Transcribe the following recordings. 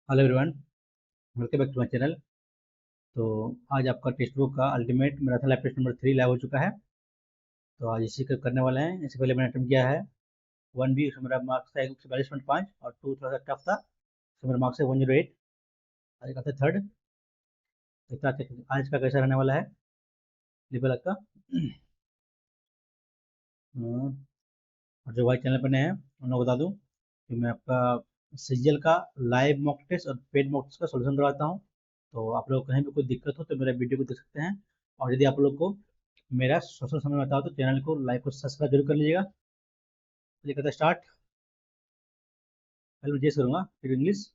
Hello everyone, welcome back to my channel. तो आज आपका टेक्स्ट बुक का ultimate marathon lab test number 3 live हो चुका है। तो आज इसी का करने वाले हैं। इससे पहले मैंने अटेम्प्ट किया है 1B, उसमें मेरा मार्क्स था 142.5 और 2 थोड़ा सा टफ था, उसमें मेरा मार्क्स है 108। आज का था थर्ड। देखते हैं आज का कैसा रहने वाला है लेवल आपका। और जो भाई चैनल पर नए हैं उन लोग बता दूं कि मैं आपका सीजीएल का लाइव मॉक टेस्ट और पेड मॉक टेस्ट का सोल्यूशन करवाता हूँ। तो आप लोग कहीं भी कोई दिक्कत हो तो मेरा वीडियो को देख सकते हैं। और यदि आप लोग को मेरा सोशल समय बताओ तो चैनल को लाइक और सब्सक्राइब जरूर कर लीजिएगा। चलिए करते स्टार्ट। पहले मैं करूँगा फिर इंग्लिश।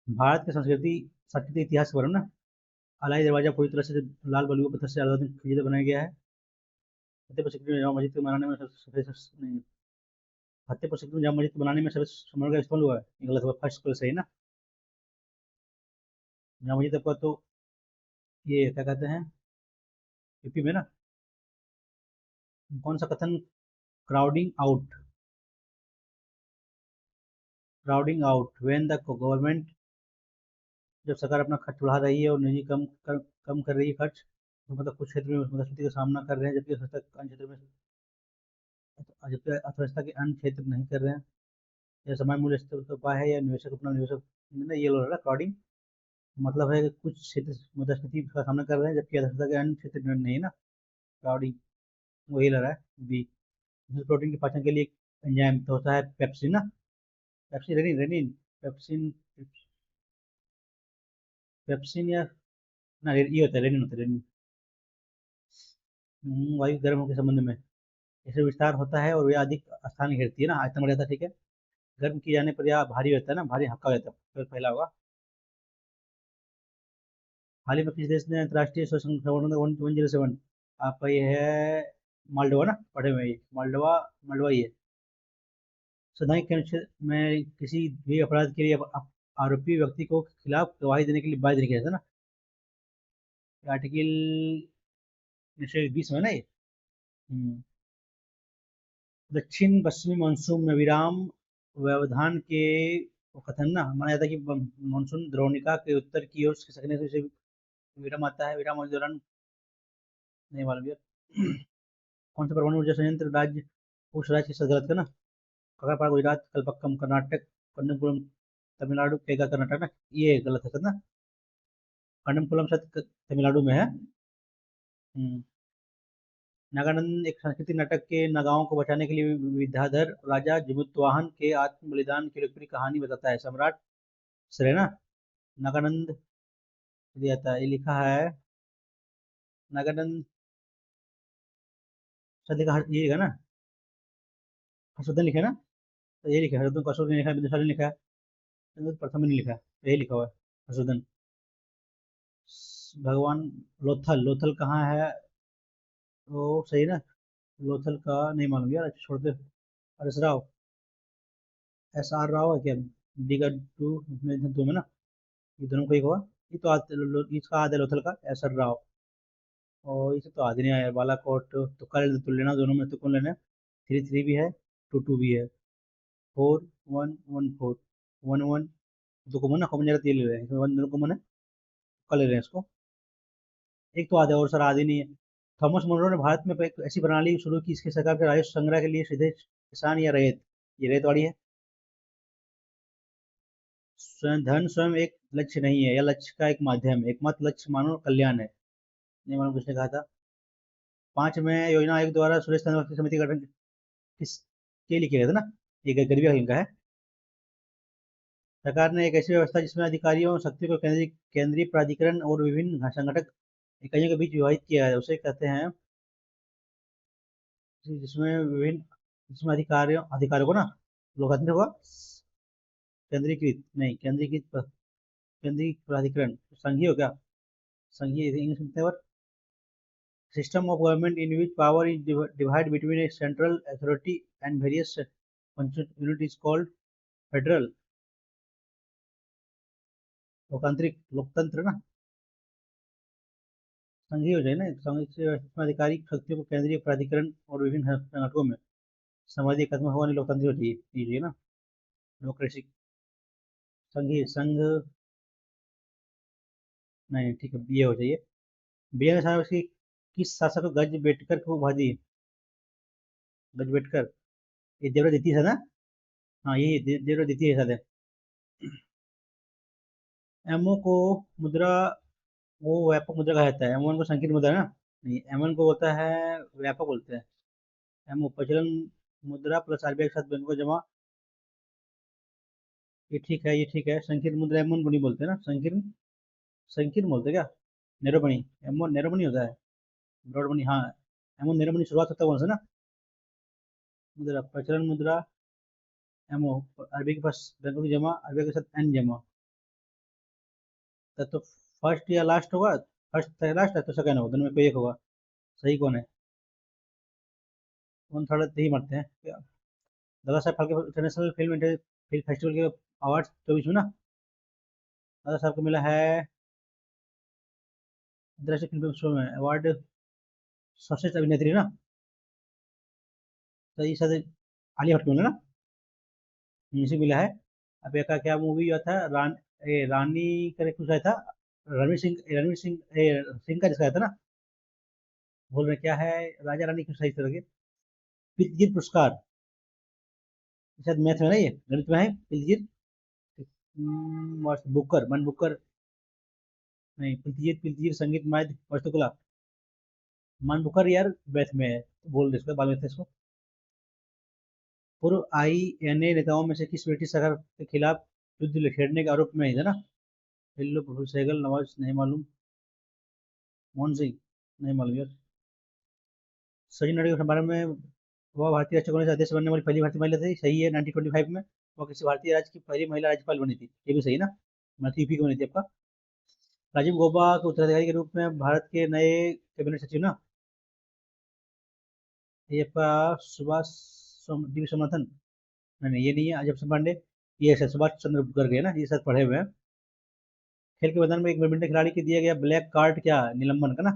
भारत की संस्कृति संस्कृति इतिहास के बारे में ना। अलाई दरवाजा पूरी तरह से लाल बलुओं पत्थर से अलाउद्दीन खिलजी द्वारा बनाया गया है। फतेहपुर सीकरी में जामा मस्जिद को बनाने में नहीं, फतेहपुर सीकरी में जामा मस्जिद को बनाने में सबसे समर्थ का इस्तेमाल हुआ है। ये गलत हुआ, फर्स्ट को सही ना। जामा मस्जिद आपका तो ये क्या कहते हैं यूपी में ना। कौन सा कथन crowding out, crowding out when the government, जब सरकार अपना खर्च बढ़ा रही है और निजी कम कर रही है खर्च, तो मतलब कुछ क्षेत्र में मुद्रास्फीति का सामना कर रहे हैं जबकि अर्थव्यवस्था अन्य क्षेत्र में, जबकि अर्थव्यवस्था के अन्य क्षेत्र नहीं कर रहे हैं। यह समय मूल्य स्थिर तो उपाय है या निवेशक अपना निवेशक ना, ये लोग क्राउडिंग मतलब है कि कुछ क्षेत्र मुद्रास्फीति का सामना कर रहे हैं जबकि अर्थव्यवस्था के अन्य क्षेत्र में नहीं ना। क्राउडिंग वही लग रहा है बी। प्रोटीन के पाचन के लिए एंजाइम तो होता है पेप्सिन ना। Pepsin rennin rennin pepsin, pepsin या ना ये होता है रेनिन, होता है रेनिन। वायु गर्म होने के संबंध में इसे विस्तार होता है और यह अधिक स्थान घेरती है ना, आयतन बढ़ जाता है। ठीक है। गर्म किए जाने पर यह भारी होता है ना, भारी हल्का हो जाता है, तो पहला होगा। हाल ही में किस देश ने अंतर्राष्ट्रीय स्वच्छ संगठन 107, आपका ये है मालडोवा ना, पढ़े हुए ये मालडोवा, मालडोवा ये सैद्धांतिक अनुच्छेद में किसी भी अपराध के लिए आरोपी व्यक्ति को खिलाफ गवाही देने के लिए बाध्य नहीं किया जाता ना। आर्टिकल 1920 में ना ये। हम्म, दक्षिण पश्चिमी मानसून में विराम व्यवधान के वो कथन ना माना जाता है कि मानसून द्रोणिका के उत्तर की ओर खिसकने से इसे विराम आता है। विराम के दौरान नहीं मालूम यार। कौन सा परमाणु ऊर्जा संयंत्र राज्य उस राज्य के साथ गलत है ना। कगापाड़ गुजरात, कलपक्कम कर्नाटक, कन्नूरपुरम तमिलनाडु, केगा कर्नाटक ना, ये गलत है ना। कन्नूरपुरम शायद तमिलनाडु में है। हम्म, नागानंद एक सांस्कृतिक नाटक के नगाओं को बचाने के लिए विद्याधर राजा जिमुतवाहन के आत्म बलिदान की लोकप्रिय कहानी बताता है। सम्राट सेरेना नागानंद दिया था, ये लिखा है नागानंद। शायद लिखा ये लिखा ना, हर्षवर्धन लिखा है ना। तो ये लिखा है हर्षवर्धन को, अशोक ने लिखा है, बिंदुसार ने लिखा है, प्रथम ने लिखा है, तो यही लिखा हुआ है हर्षवर्धन। भगवान लोथल, लोथल कहाँ है वो सही ना। लोथल का नहीं मालूम यार, अच्छा छोड़ दे। हरीश राव, SR राव है क्या, दिगर टू में दो में ना, ये दोनों को एक हुआ। ये तो इसका आधा लोथल का SR राव। और इसे तो आदि नहीं आया बालाकोट, तो कर तो लेना दोनों में, तो कौन लेना है। 3 3 भी है, 2 2 भी है, 4 1 1 4, 1 1 दो कॉमन ना, कॉमन जरा ये ले रहे हैं, इसमें वन दोनों कॉमन है, कल ले रहे हैं इसको। एक तो आधा और सर आदि नहीं है। थॉमस मुनरो ने भारत में एक ऐसी प्रणाली शुरू की इसके सरकार के राजस्व संग्रह के लिए सीधे किसान या रैयत, ये रैयत वाली है। स्वयं धन स्वयं एक लक्ष्य नहीं है, यह लक्ष्य का एक माध्यम है, एकमात्र लक्ष्य मानव कल्याण है। नहीं मालूम किसने कहा था। 5 में योजना आयोग द्वारा सुरेश चंद्र समिति का गठन किसके लिए किया गया था ना, ये गरीबी का है। सरकार ने एक ऐसी व्यवस्था जिसमें अधिकारियों और शक्ति को केंद्रीय केंद्रीय प्राधिकरण और विभिन्न संगठक इकाइयों के बीच विभाजित किया है, उसे कहते हैं। जिसमें विभिन्न, जिसमें अधिकारियों अधिकारियों को ना लोकायुक्त होगा, केंद्रीकृत नहीं, केंद्रीय प्राधिकरण संघीय हो क्या, संघीय इंग्लिश में और system of government in which power is divide between a central authority and various unit is called federal. लोकांतरिक लोकतंत्र ना, संघीय हो जाए ना, संघीय से इसमें आधिकारिक शक्तियों को केंद्रीय प्राधिकरण और विभिन्न संगठनों में समाधि खत्म होने लोकतंत्र हो चाहिए ना। डेमोक्रेसी, संघी संघ, नहीं ठीक है, ये हो जाइए। बिया ने सारा उसकी किस शासक को गज बेटकर को उपाधि दी? गज बेटकर, ये देवरादित्य था ना? हाँ यही देवरादित्य है शायद है। एमओ को मुद्रा, वो व्यापक मुद्रा कहा जाता है, एम वन को संकीर्ण मुद्रा है ना? नहीं, एम वन को होता है व्यापक बोलते हैं। एमओ प्रचलन मुद्रा प्लस आरबीआई के साथ बैंक को जमा, ये ठीक है, ये ठीक है। संकीर्ण मुद्रा एम वन को नहीं बोलते ना, संकीर्ण, संकीर्ण बोलते क्या? Narrow money, M one narrow money होता है, ब्रॉड मनी, हाँ। एम वन नैरो मनी शुरुआत होता है कौन सा ना? मुद्रा प्रचलन मुद्रा, एमओ आरबीआई के पास बैंकों की जमा, आरबीआई के साथ एन जमा, तो फर्स्ट या लास्ट होगा, फर्स्ट या लास्ट है तो सेकंड होगा, दोनों में कोई एक होगा। सही कौन है? वन थर्ड यही मारते हैं क्या? Dada Saheb Phalke international film festival के अवार्ड 24 में ना, दादा साहब को मिला है अंतर्राष्ट्रीय फिल्म शो में अवार्ड, सर्वश्रेष्ठ अभिनेत्री ना? तो ये शायद आलिया भट्ट को मिला ना, इसे मिला है। अब एक का क्या मूवी हुआ था, रानी करे कुछ आया था, रणवीर सिंह का जिसका आया था ना, बोल रहे क्या है, राजा रानी कुछ सही तरह के, पितजीत पुरस्कार, शायद मैथ में ना, ये गणित में है पितजीत, बुकर मन बुकर, नहीं पितजीत, पितजीत संगीत माध्य वास्तुकला, मन बुकर यार मैथ में है, तो बोल दे इसको बाद में इसको। पूर्व आईएनए नेताओं में से किस ब्रिटिश सरकार के खिलाफ युद्ध छेड़ने के आरोप में है ना? हेलो प्रफुल्ल सहगल, नवाज नहीं मालूम, मोहन सिंह नहीं मालूम यार। सचिन तेंदुलकर के बारे में, वह भारतीय राष्ट्रीय कांग्रेस अध्यक्ष बनने वाली पहली भारतीय महिला थी, सही है। 1925 में वह किसी भारतीय राज्य की पहली महिला राज्यपाल बनी थी, ये भी सही ना? मतलब यूपी की बनी थी आपका। राजीव गौबा के उत्तराधिकारी के रूप में भारत के नए कैबिनेट सचिव ना, ये आपका सुभाष डी सोमनाथन, नहीं नहीं, ये नहीं है। अजब से पांडे, ये है सुभाष चंद्र गर्ग है ना, ये सब पढ़े हुए हैं। खेल के मैदान में एक बैडमिंटन खिलाड़ी के दिया गया ब्लैक कार्ड क्या है? निलंबन का ना,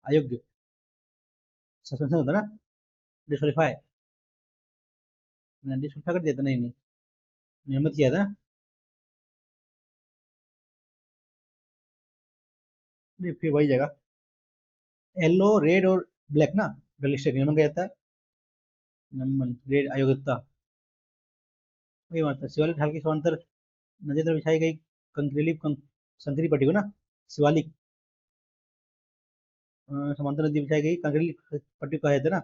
अयोग्य, सस्पेंशन होता है ना, डिस्क्वालीफाई, डिस्क्वालीफाई कर दिया था, नहीं नहीं, नियमित किया था। नहीं फिर वही जगह, येलो रेड और ब्लैक ना, गलिस्टर नियमन का जाता है, नियमन रेड अयोग्यता, वही बात है। शिवालिक ढाल की समांतर नदी पर बिछाई गई कंकरीली संकरी पट्टी को ना, शिवालिक, समांतर नदी बिछाई गई कंकरीली पट्टी को कहते हैं ना,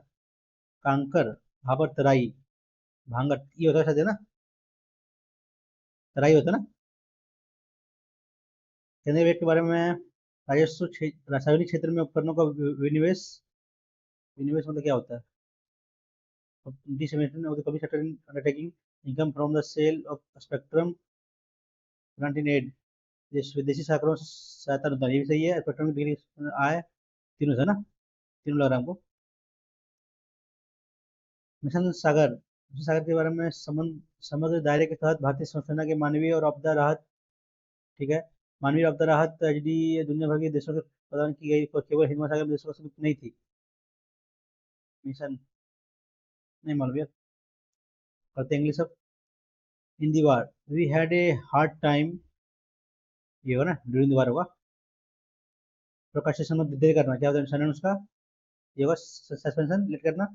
कांकर, भाबर, तराई, भांगट, ये होता है शायद है ना, तराई होता है ना। केंद्रीय बैंक के बारे में, राजस्व रासायनिक क्षेत्र में उपकरणों का विनिवेश, विनिवेश मतलब क्या होता है? dissemination of the public sector in undertaking income from the sale of spectrum granting aid, विदेशी साकरों सहायता अनुदान, ये भी सही है। स्पेक्ट्रम की बिक्री आय, तीनों था ना, तीनों लग रहा हमको। मिशन सागर, मिशन सागर के बारे में, समग्र दायरे के तहत भारतीय वायुसेना के मानवीय और आपदा राहत, ठीक है, मानवीय आपदा राहत एचडी दुनिया भर के देशों के प्रदान की गई, केवल हिंद महासागर देशों को सीमित नहीं थी। मिशन नहीं मालूम यार, करते इंग्लिश अब। In the war we had a hard time, ये होगा ना, ड्यूरिंग द वार होगा। प्रकाश से देर करना क्या होता है उसका, ये होगा सस्पेंशन, लेट करना।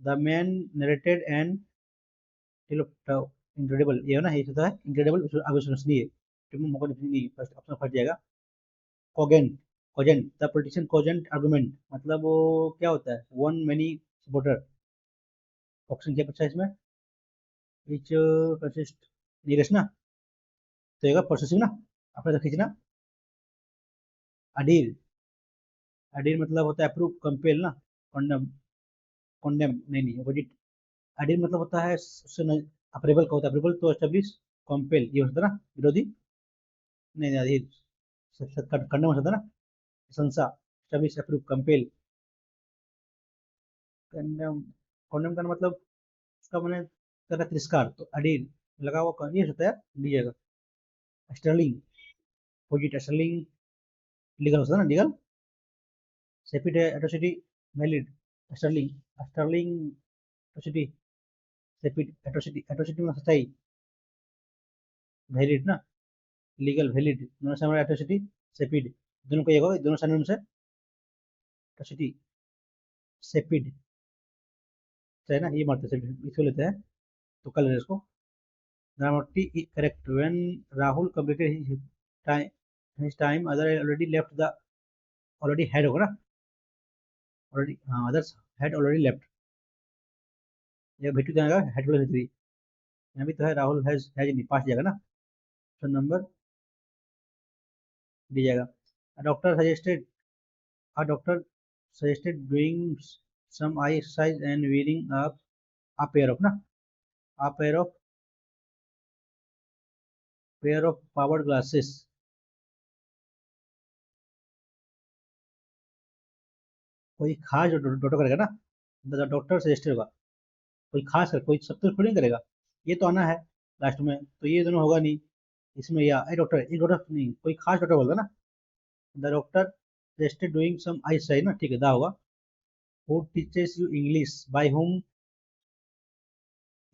The man narrated and incredible, ये हो ना, ये होता है इनक्रेडिबल अविश्वसनीय, तुम्हें मौका नहीं, फर्स्ट ऑप्शन फट जाएगा। Cogent, cogent the politician cogent argument, मतलब वो क्या होता है, वन मेनी सपोर्टर, ऑप्शन क्या पूछा है इसमें, विच कंसिस्ट, नीरज ना, तो ये प्रोसेसिव ना, अपने तक खींचना। अडील, अडील मतलब होता है अप्रूव, कंपेल ना, कॉन्डम, कॉन्डेम, नहीं नहीं अपोजिट। अडील मतलब होता है उससे अप्रेबल का होता है, अप्रेबल तो एस्टेब्लिश, कंपेल ये होता है ना विरोधी, नहीं नहीं अधीर, कंडम हो सकता है ना, प्रशंसा, establish, approve, compel, condemn, condom का मतलब उसका मैंने करा तिरस्कार, तो अडील लगा हुआ ये होता है, लीजिएगा। स्टर्लिंग, अपोजिट स्टर्लिंग, लीगल होता है ना, legal, sapid atrocity, valid, sterling, sterling atrocity, sapid atrocity, atrocity में सच्चाई, वैलिड ना, लीगल वैलिड, दोनों से हमारा एट्रोसिटी, सेपिड, दोनों को ये होगा, दोनों सिनोनिम से एट्रोसिटी, सेपिड, है ना, ये मारते हैं इसको लेते हैं, तो कल इसको grammatically correct when Rahul completed his time other already left the, already had होगा ना, ऑलरेडी, हाँ अदर्स हैड ऑलरेडी लेफ्ट, ये भेटू जाएगा हैड प्लस थ्री, यहाँ भी तो है राहुल हैज नहीं, पास जाएगा ना, तो नंबर दी जाएगा। Doctor suggested, a doctor suggested doing some eye exercise and wearing a pair of ना, a pair of powered glasses, कोई खास जो डॉक्टर करेगा ना, द डॉक्टर सजेस्टेड होगा, कोई खास कर, कोई सब तो थोड़ी करेगा, ये तो आना है लास्ट में, तो ये दोनों होगा नहीं इसमें, या ए डॉक्टर, एक डॉक्टर नहीं, कोई खास डॉक्टर बोलता ना, the doctor suggested doing some eye exercise ना, ठीक है, दा होगा, who teaches you English, by home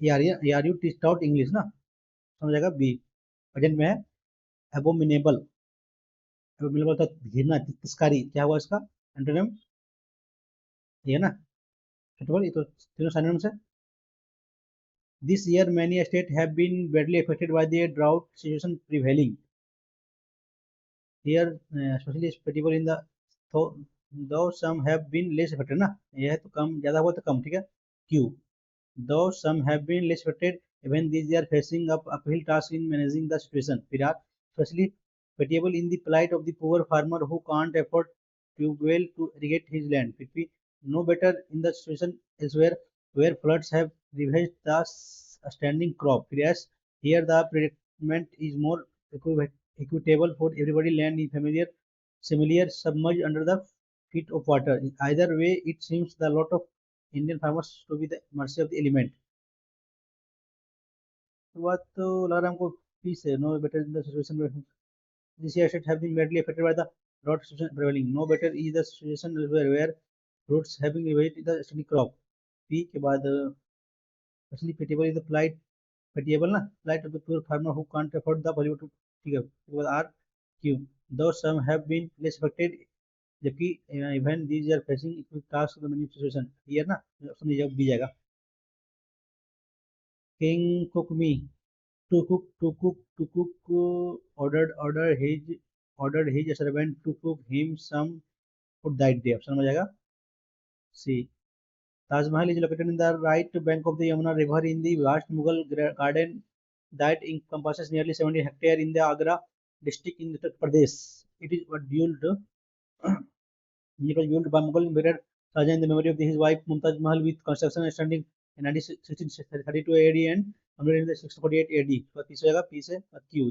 यार यू टीच आउट इंग्लिश ना, समझ जाएगा बी, प्रेजेंट में है, एबोमिनेबल, एबोमिनेबल का घृणा, तिरस्कारी, क्या हुआ इसका एंटोनिम, ये ना, ये तो तीनों सिनोनिम्स है। This year, many states have been badly affected by the drought situation prevailing. Here, especially people in the, though, though some have been less affected ना, यह है तो कम, ज़्यादा हुआ तो कम, ठीक है, Q. Though some have been less affected, even these are facing up uphill task in managing the situation. फिर यार, especially pitiable in the plight of the poor farmer who can't afford too well to irrigate his land. फिर भी no better in the situation elsewhere where floods have ravaged the standing crop. फिर yes, here the predicament is more equitable for everybody. Land is similar submerged under the feet of water. Either way, it seems the lot of Indian farmers to be the mercy of the element. तो बात तो लग रहा है हमको peace है, no better in the situation में, this year should have been badly affected by the drought situation prevailing. No better is the situation where fruits having evaded the standing crop. P के बाद especially pitiable is the plight, pitiable ना, plight of the poor farmer who can't afford the value to, ठीक है, उसके बाद R Q, though some have been less affected, जबकि even these are facing equal tasks the many situation, here ना, option जब दी जाएगा, King cook me, to cook ordered his servant to cook him some food that day, option में जाएगा C. Taj Mahal is located in the right bank of the Yamuna River in the vast Mughal garden that encompasses nearly 70 hectares in the Agra district in Uttar Pradesh. It was built by Mughal Emperor Shahjahan in the memory of his wife Mumtaz Mahal, with construction starting in 1632 AD and completed in the 1648 AD. So piece होगा, piece है Q.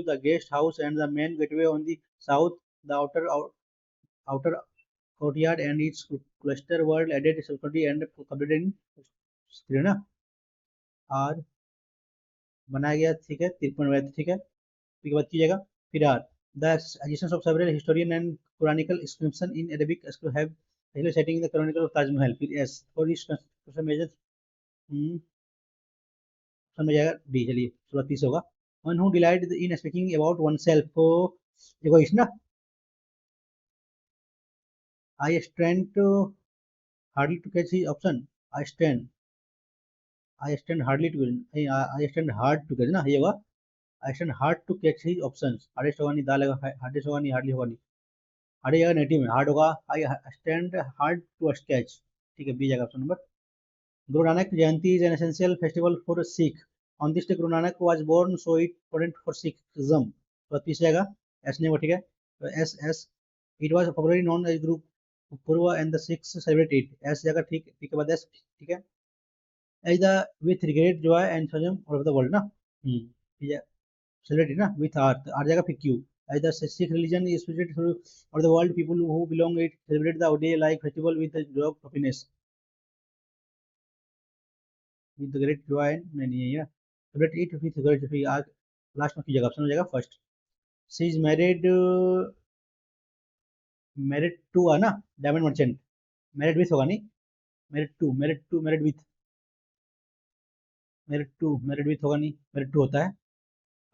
The guest house and the main gateway on the south, the outer courtyard and its cluster were added subsequently and completed in ना, और बनाया गया, ठीक है, 53, ठीक है, उसके बाद कीजिएगा, फिर are the additions of several historian and Quranical inscription in Arabic have actually setting in the Chronicle of Taj Mahal. फिर S for this construction measures समझ जाएगा डी, चलिए शुरुआत 30 होगा, one who delighted in speaking about oneself, तो देखो इस ना, I stand hardly to catch his option, I stand hardly to I stand hard to catch ना, ये होगा I stand hard to catch his options, hardest होगा नहीं, दाल होगा, hardest होगा नहीं, hardly होगा नहीं, हार्ड जगह नेटिव में, हार्ड होगा I stand hard to sketch, ठीक है, बी जगह option number. Guru Nanak Jayanti is an essential festival for Sikh, on this day Guru Nanak was born, so it important for Sikhism, तो तीस जाएगा एस नहीं होगा, ठीक है, तो S S, it was popularly known as Guru Purab and the Sikhs celebrate it, S जगह, ठीक, ठीक के बाद एस, ठीक है, as the with great joy and सजम ऑल ओवर द वर्ल्ड ना, ठीक है, celebrated ना with R जाएगा, फिर Q, as the Sikh religion is spread through or the world, people who belong it celebrate the day like festival with the joy of happiness, with the great joy, नहीं है, celebrate it with great joy, आज last में की जगह option हो जाएगा first, she is married to ना diamond merchant, married with होगा नहीं, मेरिट विथ होगा नहीं, मेरिट टू होता है।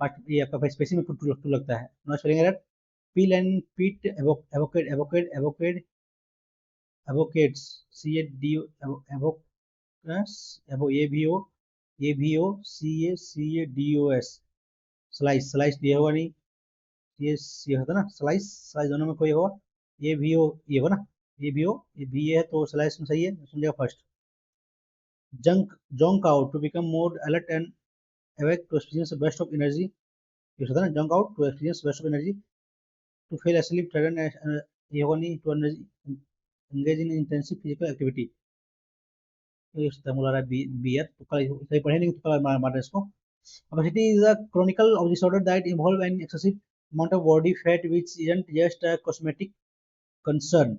पार्ट ये आपका स्पेसिंग में टू टू लगता है। Not spelling error. Peel and pit avocados, C A D avocados, A भी O C A D O S. Slice ये होगा नहीं, ये होता ना स्लाइस, दोनों में कोई होगा। ये होगा ना, ये है तो स्लाइस में सही है, समझेगा first. Junk out to become more alert and awake to experience the best of energy। ये होता है ना, junk out to experience best of energy, to fall asleep sudden, ये होगा नहीं, to engage in intensive physical activity। ये होता है मुलारा बी है, तो कल सही पढ़े नहीं तो कल मार इसको। obesity is a chronic of disorder that involve an excessive amount of body fat which isn't just a cosmetic concern।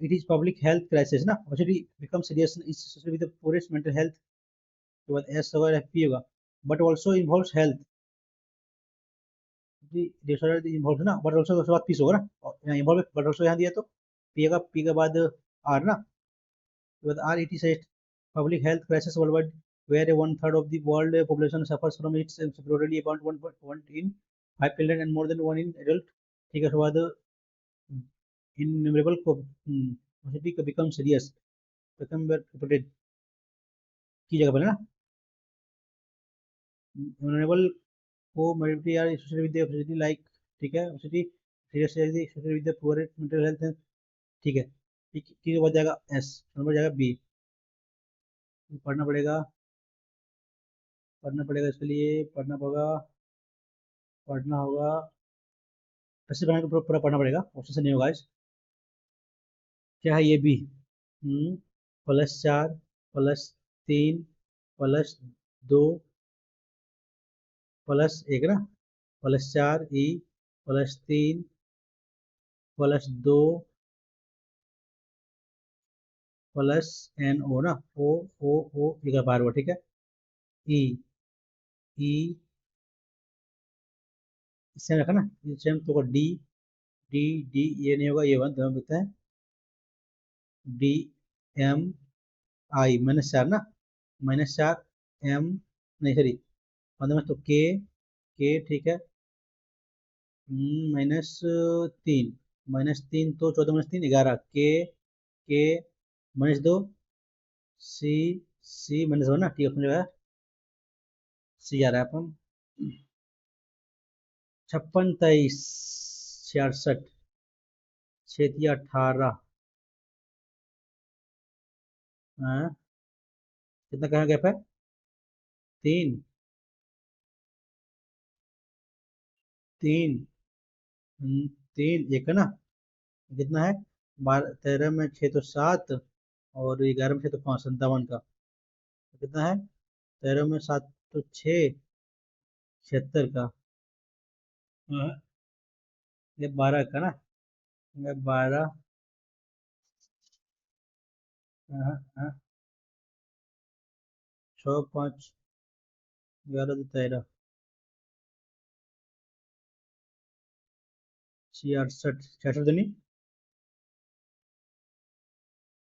It is public health crisis ना। obesity becomes serious is associated with the poorest mental health, के बाद S होगा F होगा, but also involves health disorder involve है ना, but also उसके बाद piece होगा ना, और यहाँ इन्वॉल्व बट ऑल्सो यहाँ दिया तो पी का, पी के बाद आर ना, के बाद are it is public health crisis worldwide where 1/3 of the world population suffers from its severely, about 1 in 5 children and more than 1 in adult। ठीक है, उसके बाद innumerable obesity become serious, become reported की जगह पर ना, innumerable को mobility are associated with the obesity like. ठीक है, obesity serious associated with the poor mental health. ठीक है, ठीक की हो जाएगा एस, नंबर जाएगा बी। पढ़ना पड़ेगा, इसके लिए पढ़ना होगा ऐसे बना के पूरा पढ़ना पड़ेगा, ऑप्शन से नहीं होगा इस। क्या है ये बी, +4 +3 +2 +1 ना, +4 ई +3 +2 +NO ना, ओ एक बार वो। ठीक है, ई ई सेम रखा ना, सेम तो डी डी डी ये नहीं होगा, ये वन दोनों लिखते हैं। डी एम आई -4 ना, -4 एम नहीं सॉरी, मतलब तो के ठीक है, -3 -3 तो 14 -3 11 के -2 सी सी -1 ना, ठीक है अपनी जगह सी आ रहा है अपन। 56 23 66 6 18 हाँ, कितना कहाँ गैप है, 3 3 3 एक है ना, कितना है, 12 13 में 6 तो 7, और 11 में 6 तो 5 57 का, तो कितना है, 13 में 7 तो 6 76 का। हाँ, ये 12 का ना, ये 12 हाँ हाँ, 6 5 11 तो 13 66 66 तो नहीं,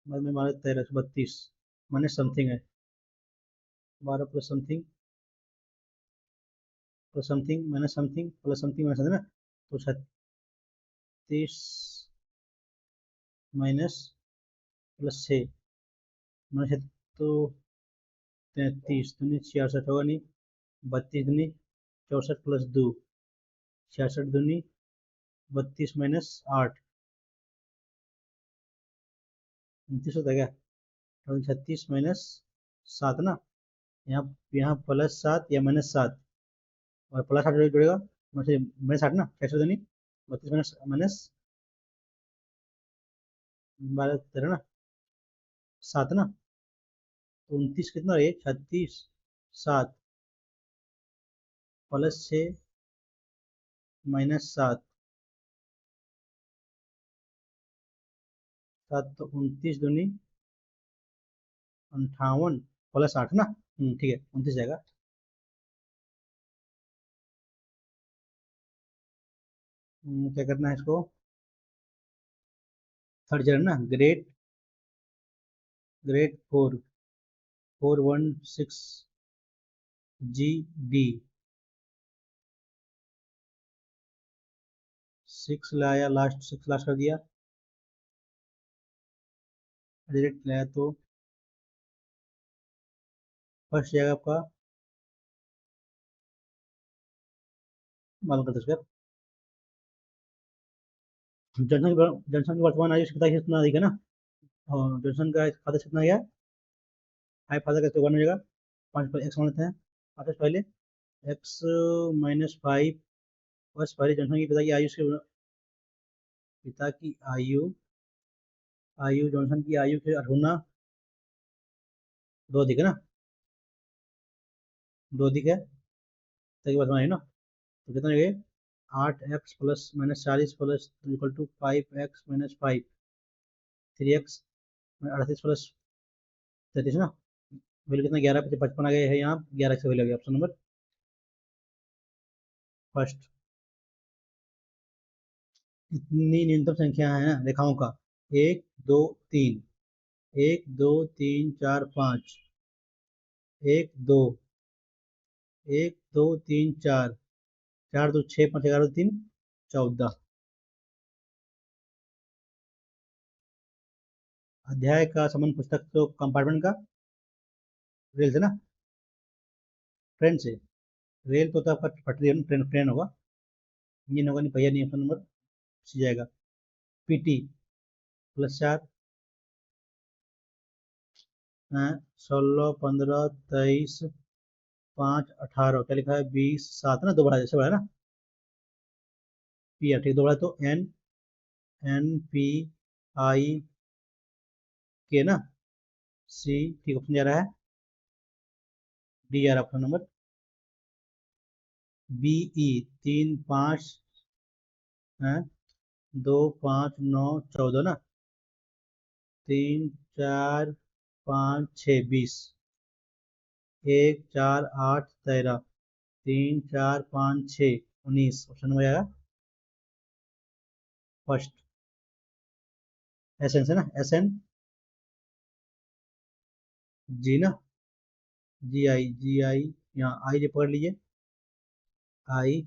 बाद में हमारे 13 32 माइनस समथिंग है, 12 plus something minus something plus something minus ना, तो 36 माइनस +6 माइनस, तो 33 दूनी 66 होगा नहीं, 32 दूनी 64 +2 66 दूनी 32 -8 29 होता है क्या, और 36 -7 ना, यहाँ यहाँ +7 या -7, और +8 जुड़ेगा, -8 ना, 6 दूनी 32 माइनस 12 13 ना, 7 ना, तो 29 कितना है, 36 7 +6 -7 7 तो 29 दूनी 58 +8 ना, ठीक है 29 जाएगा। क्या करना है इसको, थर्ड चरण ना, ग्रेट ग्रेड 4 416 GD 6 लाया, लास्ट 6 लास्ट कर दिया, डायरेक्ट लाया तो फर्स्ट जाएगा आपका, मालूम करते हैं इसका। जनसन की वर्तमान आयु कितना अधिक है ना, और जनसन का फादर कितना गया, 5 फादर का 1 हो जाएगा, 5 पर एक्स मान लेते हैं। अब से पहले एक्स -5 वर्ष पहले जनसन की पिता की आयु आयु जॉनसन की आयु के 8 गुना 2 अधिक है ना, 2 अधिक है ताकि वर्तमान आयु ना, तो कितना हो गया 8x plus -40 plus equal to 5x -5 3x 38 plus 33 ना, वैल्यू कितना 11 55 आ गया है, यहाँ 11 से वैल्यू आ गया, ऑप्शन नंबर फर्स्ट। इतनी न्यूनतम संख्या है ना रेखाओं का, 1 2 3, 1 2 3 4 5, 1 2 1 2 3 4, 4 2 6 5 11 3 14। अध्याय का संबंध पुस्तक तो कंपार्टमेंट का रेल से ना, ट्रेन से, रेल तो आपका पटरी है ना, ट्रेन ट्रेन होगा, इंजन होगा नहीं, पहिया नहीं, ऑप्शन नंबर सी जाएगा। PT +4 16 15 23 5 18, क्या लिखा है 20 7 ना, दो बढ़ा जैसे बढ़ा है ना, PR ठीक, दो बढ़ा तो NPIK ना, C ठीक, ऑप्शन जा रहा है D आ रहा है, ऑप्शन नंबर BE 3 5 है 2 5 9 14 ना, 3 4 5 6 20, 1 4 8 13, 3 4 5 6 19, ऑप्शन नंबर आएगा फर्स्ट। SN से ना, SN जी ना, GI यहाँ आई जे पकड़ लीजिए, आई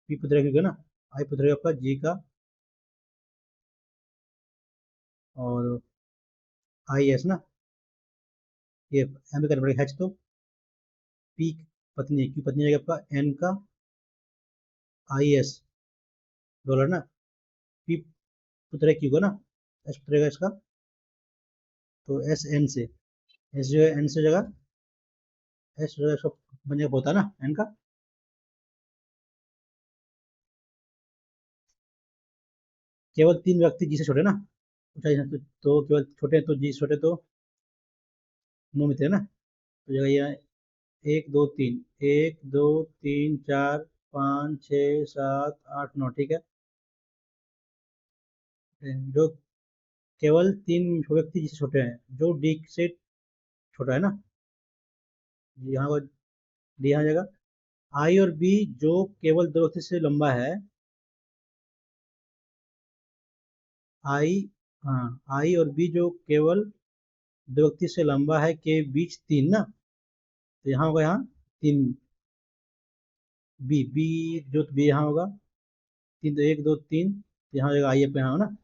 पी पुत्र क्योंकि ना, आई पुत्र आपका जी का, और IS ना, ये एम भी करना पड़ेगा, H तो पी पत्नी, क्यू पत्नी जाएगा आपका N का IS डॉलर ना, पी पुत्र क्यू का ना, एस पुत्र का इसका, तो SN से, एस जो है एन से जगह, एस जो है इसका बन जाएगा होता है ना एन का, केवल 3 व्यक्ति जी से छोटे ना, ऊंचाई से तो केवल छोटे, तो जी छोटे तो 9 मित्र है ना, तो जगह ये 1 2 3 1 2 3 4 5 6 7 8 9 ठीक है, जो केवल 3 व्यक्ति जिससे छोटे हैं, जो डी से छोटा है ना, यहाँ पर डी यहाँ जाएगा। आई और बी जो केवल 2 व्यक्ति से लंबा है, आई, हाँ, आई और बी जो केवल 2 व्यक्ति से लंबा है के बीच 3 ना, तो यहाँ होगा, यहाँ 3, बी बी जो बी यहाँ होगा 3, तो 1 2 3, तो यहाँ हो जाएगा आई पे, यहाँ ना,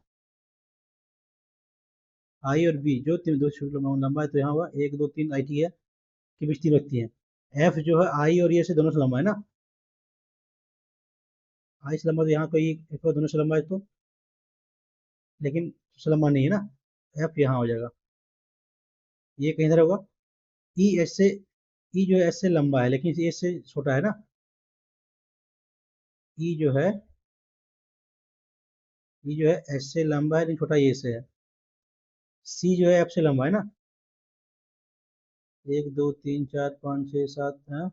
आई और बी जो 3 2 लंबा है, तो यहाँ होगा 1 2 3 आई टी है, के बीच 3 व्यक्ति है। एफ जो है आई और ये से दोनों से लंबा है ना, आई से लंबा तो यहाँ कोई एक दोनों से लंबा है तो, लेकिन सबसे लंबा नहीं है ना, एफ यहाँ हो जाएगा, ये कहीं इधर होगा। ई एस से, ई जो है एस से लंबा है लेकिन एस से छोटा है ना, ई जो है, ई जो है एस से लंबा है लेकिन छोटा ए से है। सी जो है एफ से लंबा है ना, 1 2 3 4 5 6 7 है,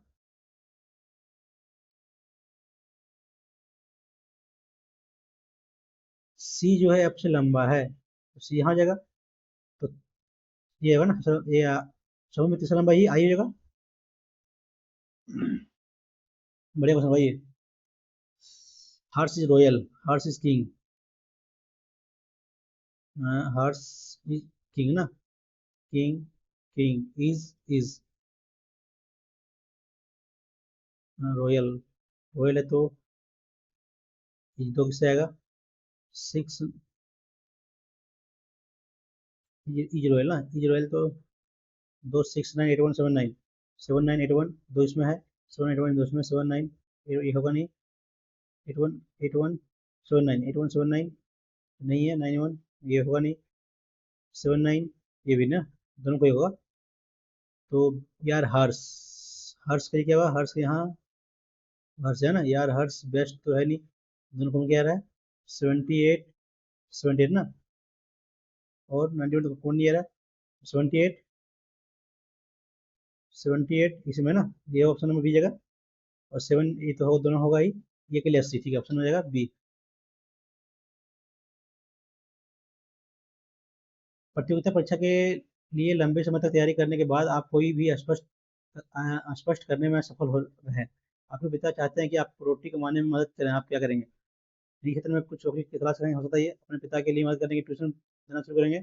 सी जो है एफ से लंबा है, तो सी यहाँ हो जाएगा, तो ये होगा ना ये समूह में तीसरा लंबा, ये आई हो जाएगा। बढ़िया क्वेश्चन भाई ये, Harsh is royal, Harsh is king, Harsh is king ना, king king is royal, royal है तो ये दो किससे आएगा, सिक्स, इज रॉयल ना, इज रॉयल तो दो, 698179, 7981 दो इसमें है, 781 दो इसमें, 79 ये होगा नहीं, 818179, 8179 नहीं है, 91 ये होगा नहीं, 79 ये भी ना, दोनों को ही होगा। तो यार हर्ष, हर्ष का क्या हुआ, हर्ष के यहाँ हर्ष है ना यार, हर्ष बेस्ट तो है नहीं, दोनों को क्या रहा है, 78, 78 ना, और 91 तो कौन नहीं आ रहा है, 78, 78 इसमें ना, ये ऑप्शन नंबर बी जगह, और 7 ये तो होगा, दोनों होगा ही, ये के लिए 80, ठीक है, ऑप्शन हो जाएगा बी। प्रतियोगिता परीक्षा के लिए लंबे समय तक तैयारी करने के बाद आप कोई भी स्पष्ट करने में सफल हो रहे हैं, आपके पिता चाहते हैं कि आप रोटी कमाने में मदद करें, आप क्या करेंगे, इस क्षेत्र में कुछ नौकरी की तलाश करेंगे, हो सकता है ये अपने पिता के लिए मदद करने की ट्यूशन देना शुरू करेंगे,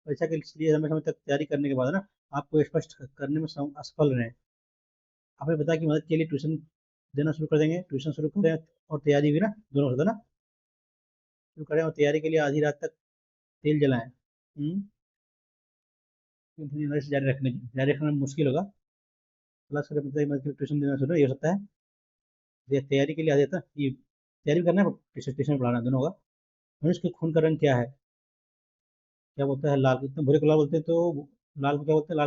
परीक्षा के लिए लंबे समय तक तैयारी करने के बाद ना आपको स्पष्ट करने में असफल रहे, अपने पिता की मदद के लिए ट्यूशन देना शुरू कर देंगे, ट्यूशन शुरू करें और तैयारी भी ना दोनों होता है ना, शुरू करें और तैयारी के लिए आधी रात तक तेल जलाएं। जारी रखना मुश्किल होगा, क्लास करें पिता की मदद के लिए ट्यूशन देना शुरू, ये हो सकता है, ये तैयारी के लिए आ जाता है, ये तैयारी भी करना है, ट्यूशन पढ़ाना दोनों होगा। मनुष्य के खून का रंग क्या है, क्या बोलता है, लाल, कितने भूरे को लाल बोलते हैं, तो लाल को क्या बोलते हैं,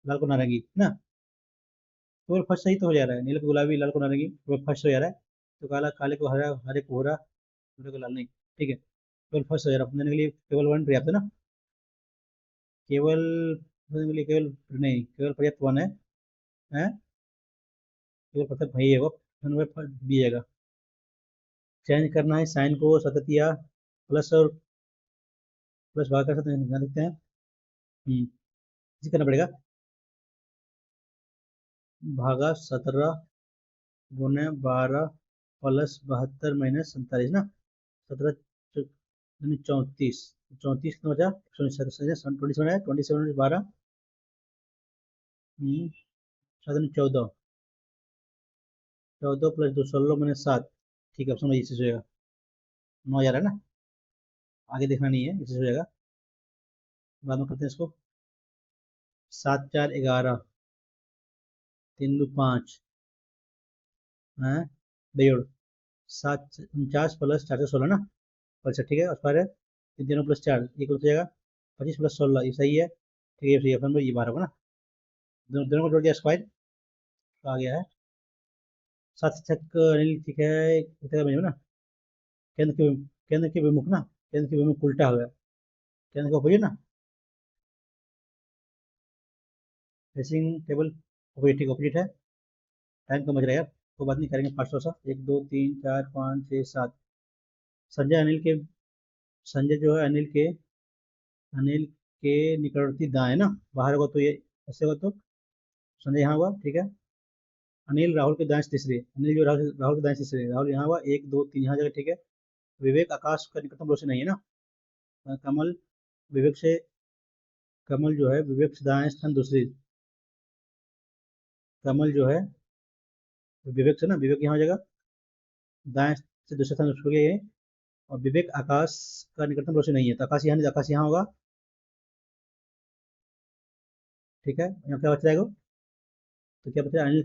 लाल को नारंगी ना, तो वो फर्स्ट सही तो हो जा रहा है, नीले को गुलाबी, लाल को नारंगी, वो फर्स्ट हो जा रहा है, तो काला, काले को हरा, हरे को भूरा, भूरे को लाल नहीं, ठीक है, केवल फर्स्ट हो जा रहा है, अपने के लिए केवल वन पर्याप्त है ना, केवल अपने के लिए केवल नहीं, केवल पर्याप्त वन है, केवल पर्याप्त भाई है वो, बी जाएगा, चेंज करना है साइन को सतत या प्लस और प्लस भाग कर सकते हैं, ध्यान देते हैं, इसी करना पड़ेगा, भागा 17 गुने 12 प्लस 72 माइनस 47 ना, 17 34, 34 कितना बचा, 27 27 12, 14, 14 प्लस 2 16 माइनस 7, ठीक है, ऑप्शन इसी से हो जाएगा, 9 है ना, आगे देखना नहीं है, इसी से हो जाएगा, बाद में करते हैं इसको, 7 4 11, 3 2 5 है, बेजोड़ 7 49 प्लस 4 16 ना, अच्छा ठीक है, और फिर तीन तीनों प्लस 4 ये हो जाएगा, 25 प्लस 16 ये सही है, ठीक है, ये सही है, अपन ये 12 होगा ना, दोनों दोनों को जोड़ दिया, स्क्वायर आ गया है, 7 छक अनिल, ठीक है, इतना बनेगा ना, केंद्र के केंद्र के विमुख ना, केंद्र के विमुख उल्टा हो गया, केंद्र का अपोजिट ना, फेसिंग टेबल अपोजिट, ठीक अपोजिट है, टाइम कम बच रहा है यार, कोई बात नहीं, करेंगे फास्ट सा, 1 2 3 4 5 6 7, संजय अनिल के, संजय जो है अनिल के निकटवर्ती दाएं ना, बाहर होगा तो ये ऐसे होगा, तो संजय यहाँ हुआ, ठीक है, अनिल राहुल के दाएं से तीसरे, अनिल जो राहुल राहुल के दाएं से तीसरे, राहुल यहाँ हुआ, 1 2 3 यहाँ जगह, ठीक है, विवेक आकाश का निकटतम पड़ोसी नहीं है ना, कमल विवेक से, कमल जो है विवेक से दाएं स्थान दूसरी, कमल जो है विवेक से ना, विवेक यहाँ हो जाएगा, दाएं से दूसरे स्थान हो गया ये, और विवेक आकाश का निकटतम पड़ोसी नहीं है, तो आकाश यहाँ नहीं, आकाश यहाँ होगा, ठीक है, यहाँ क्या बच जाएगा, तो क्या बच रहा है, अनिल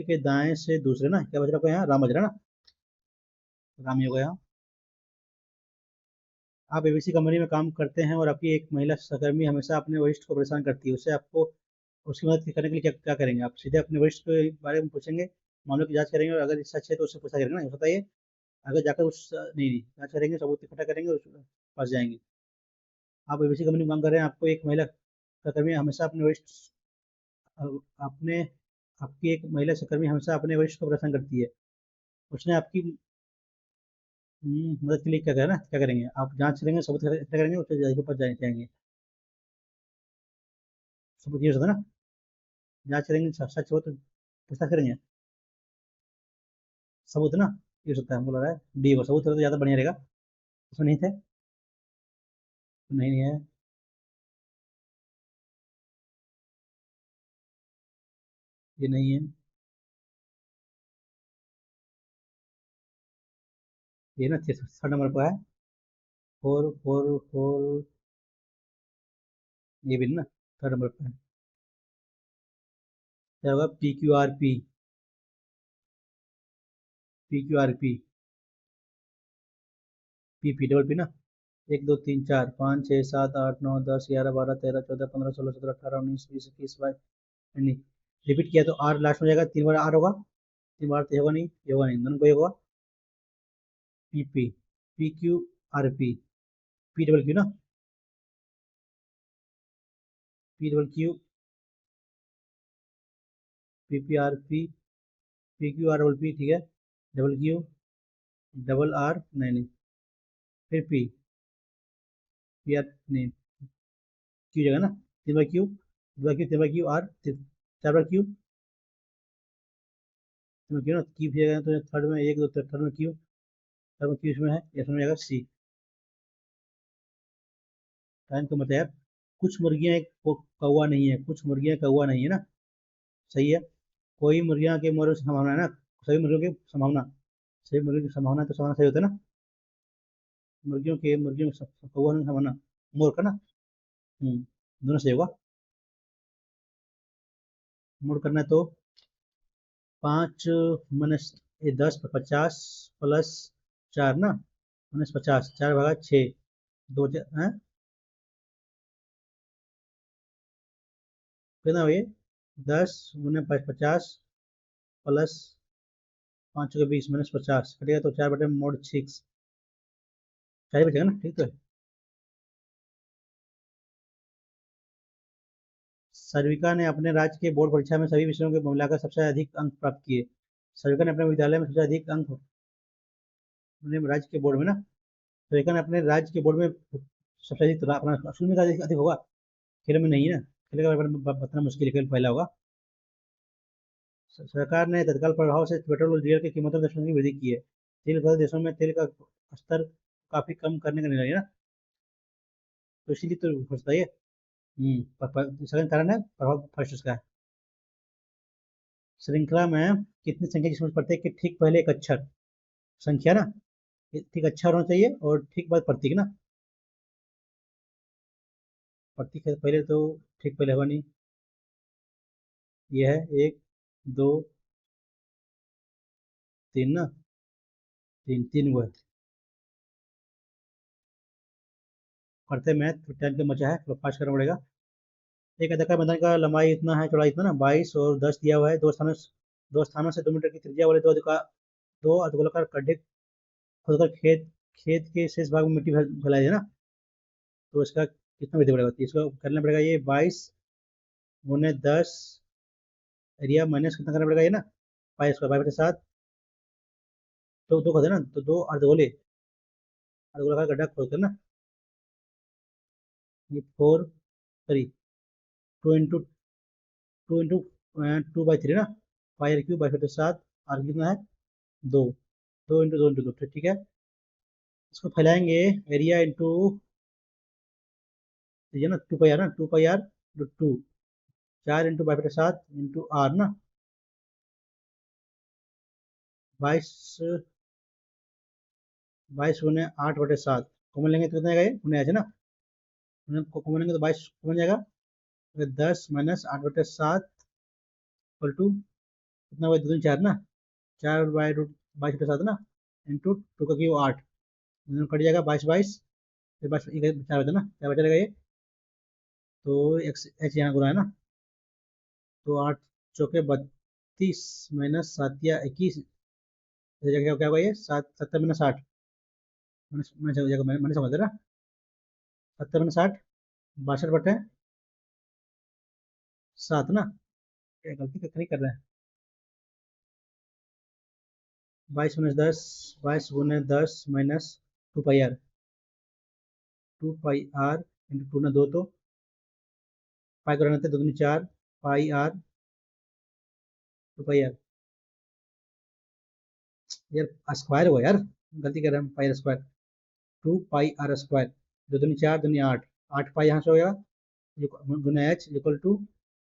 के दाएं से दूसरे ना, क्या बच रहा है यहाँ, राम बच रहा है ना, राम ही होगा यहाँ। आप एबीसी कंपनी में काम करते हैं और आपकी एक महिला सहकर्मी हमेशा अपने वरिष्ठ को परेशान करती है, उससे आपको उसकी मदद करने के लिए क्या क्या करेंगे, आप सीधे अपने वरिष्ठ के बारे में पूछेंगे, मामलों की जांच करेंगे, और अगर सच है तो उससे पूछा करेंगे ना, बताइए, अगर जाकर उस नहीं नहीं जांच करेंगे, सबूत इकट्ठा करेंगे, उस पास जाएंगे, आप एबीसी कंपनी में काम कर रहे हैं, आपको एक महिला सहकर्मी हमेशा अपने वरिष्ठ अपने आपकी एक महिला सहकर्मी हमेशा अपने वरिष्ठ को परेशान करती है, उसने आपकी मदद के लिए क्या करना, क्या करेंगे, आप जांच करेंगे, सबूत इकट्ठा करेंगे, उससे जाके पास जाएंगे, सबूत ये होता है ना, जांच करेंगे, सच हो तो पूछताछ करेंगे, सबूत ना, ये हो सकता है, हमको लग रहा है डी, वो सबूत हो तो ज़्यादा बढ़िया रहेगा, उसमें नहीं थे, नहीं नहीं है, ये नहीं है, ये ना थर्ड नंबर पर है, फोर फोर फोर, ये भी ना थर्ड नंबर पर है। क्या होगा, P Q R P, P Q R P, P P double P ना, 1 2 3 4 5 6 7 8 9 10 11 12 13 14 15 16 17 18 19 20 21 22 नहीं, रिपीट किया तो आर लास्ट में जाएगा, 3 बार आर होगा, 3 बार तो होगा नहीं, ये होगा नहीं, दोनों को ये होगा, P P, P Q R P, P double Q ना, P double Q, P P R P, P Q R double P, ठीक है, डबल क्यू, डबल आर नहीं नहीं, फिर पी, पी आर नहीं, क्यू जगह ना, 3 बार क्यू, 2 बार क्यू, 3 बार क्यू आर, 4 बार क्यू, 3 बार क्यू ना, क्यू जगह तो थर्ड में 1 2 थर्ड में क्यू, थर्ड में क्यू इसमें है, इसमें जाएगा सी। टाइम का मतलब यार, कुछ मुर्गियां एक कौवा नहीं है, कुछ मुर्गियां कौवा नहीं है ना, सही है, कोई मुर्गियां के मोरने की संभावना है ना, सभी मुर्गियों की संभावना, सभी मुर्गियों की संभावना तो संभावना सही होता है ना, मुर्गियों की कौवा होने की संभावना, मोर का ना, दोनों सही होगा। मोर करना है तो 5 - 10 = 50 प्लस 4 ना, -50, 4/6, दो है कितना हुए, 10 × 50 प्लस 5 × 20 -50 कटेगा तो 4/6, 4 बचेगा ना, ठीक तो है। सर्विका ने अपने राज्य के बोर्ड परीक्षा में सभी विषयों के मिलाकर सबसे अधिक अंक प्राप्त किए। सर्विका ने अपने विद्यालय में सबसे अधिक अंक, अपने राज्य के बोर्ड में ना, सर्विका ने अपने राज्य के बोर्ड में सबसे अधिक, तो अपना स्कूल में तो अधिक अधिक होगा, खेल में नहीं है ना, खेल का बताना मुश्किल है, खेल पहला होगा। सरकार ने तत्काल प्रभाव से पेट्रोल और डीजल की कीमतों में 10% की वृद्धि की है। तेल उत्पादक देशों में तेल का स्तर काफी कम करने का निर्णय लिया ना, तो इसीलिए तो सोचता है। इसका कारण है प्रभाव फर्स्ट उसका है। श्रृंखला में कितनी संख्या जिसमें प्रत्येक के ठीक पहले एक अक्षर, संख्या ना, ठीक अक्षर होना चाहिए और ठीक बाद प्रतीक ना, प्रतीक है पहले तो, ठीक पहले होगा नहीं, ये है 1 2 3 ना, तीन तीन वो है, करते मैथ तो टाइम का मचा है, थोड़ा फास्ट करना पड़ेगा। एक आयताकार मैदान का लंबाई इतना है, चौड़ाई इतना ना, 22 और 10 दिया हुआ है, दो स्थानों से 2 मीटर की त्रिज्या वाले दो अर्धगोलाकार गड्ढे खोदकर खेत खेत के शेष भाग में मिट्टी फैलाई है ना, तो इसका कितना विधि पड़ेगा, तो इसको करना पड़ेगा, ये 22 × 10 एरिया माइनस कितना करना पड़ेगा, ये ना पाई बटे 7, तो दो खोदे ना, तो दो अर्धगोलाकार गड्ढा खोद कर ना, ये 4 3, 2 × 2 × 2/3 ना, पाई r³ / 7, आर कितना है 2, 2 × 2 × 2, ठीक है। इसको फैलाएंगे, एरिया इंटू, ये ना 2 πr ना, 2 πr/2, 4 × 2/7 इंटू आर ना, 22 22 × 8/7, कॉमन लेंगे तो कितना आएगा, ये 19 है ना, कॉमन लेंगे तो 22 कॉमन जाएगा, 10 - 8/7 इक्वल टू कितना हुआ, 2 4 ना, 4/22/7 ना, इंटू 2 का क्यूब 8, कट जाएगा 22 22, फिर 4 बचा ना, क्या बचा रहेगा ये, तो एक्स एच यहाँ गुना है ना, तो 8 × 4 = 32 माइनस 7 × 21, क्या क्या होगा ये, 7 7 - 8, मैंने समझ ना, 7 - 8 62/7 ना, क्या गलती नहीं कर रहे हैं, 22 - 10 माइनस 2 πr, 2 πr इंटू 2 ना 2, तो पाई को रहना था 2 दूनी 4, πr, 2 πr, यार स्क्वायर हुआ यार, गलती कर रहे हैं, πr², 2 πr², 2 दूनी 4, दूनी 8, 8 पाई यहाँ से हो गया, गुना एच इक्वल टू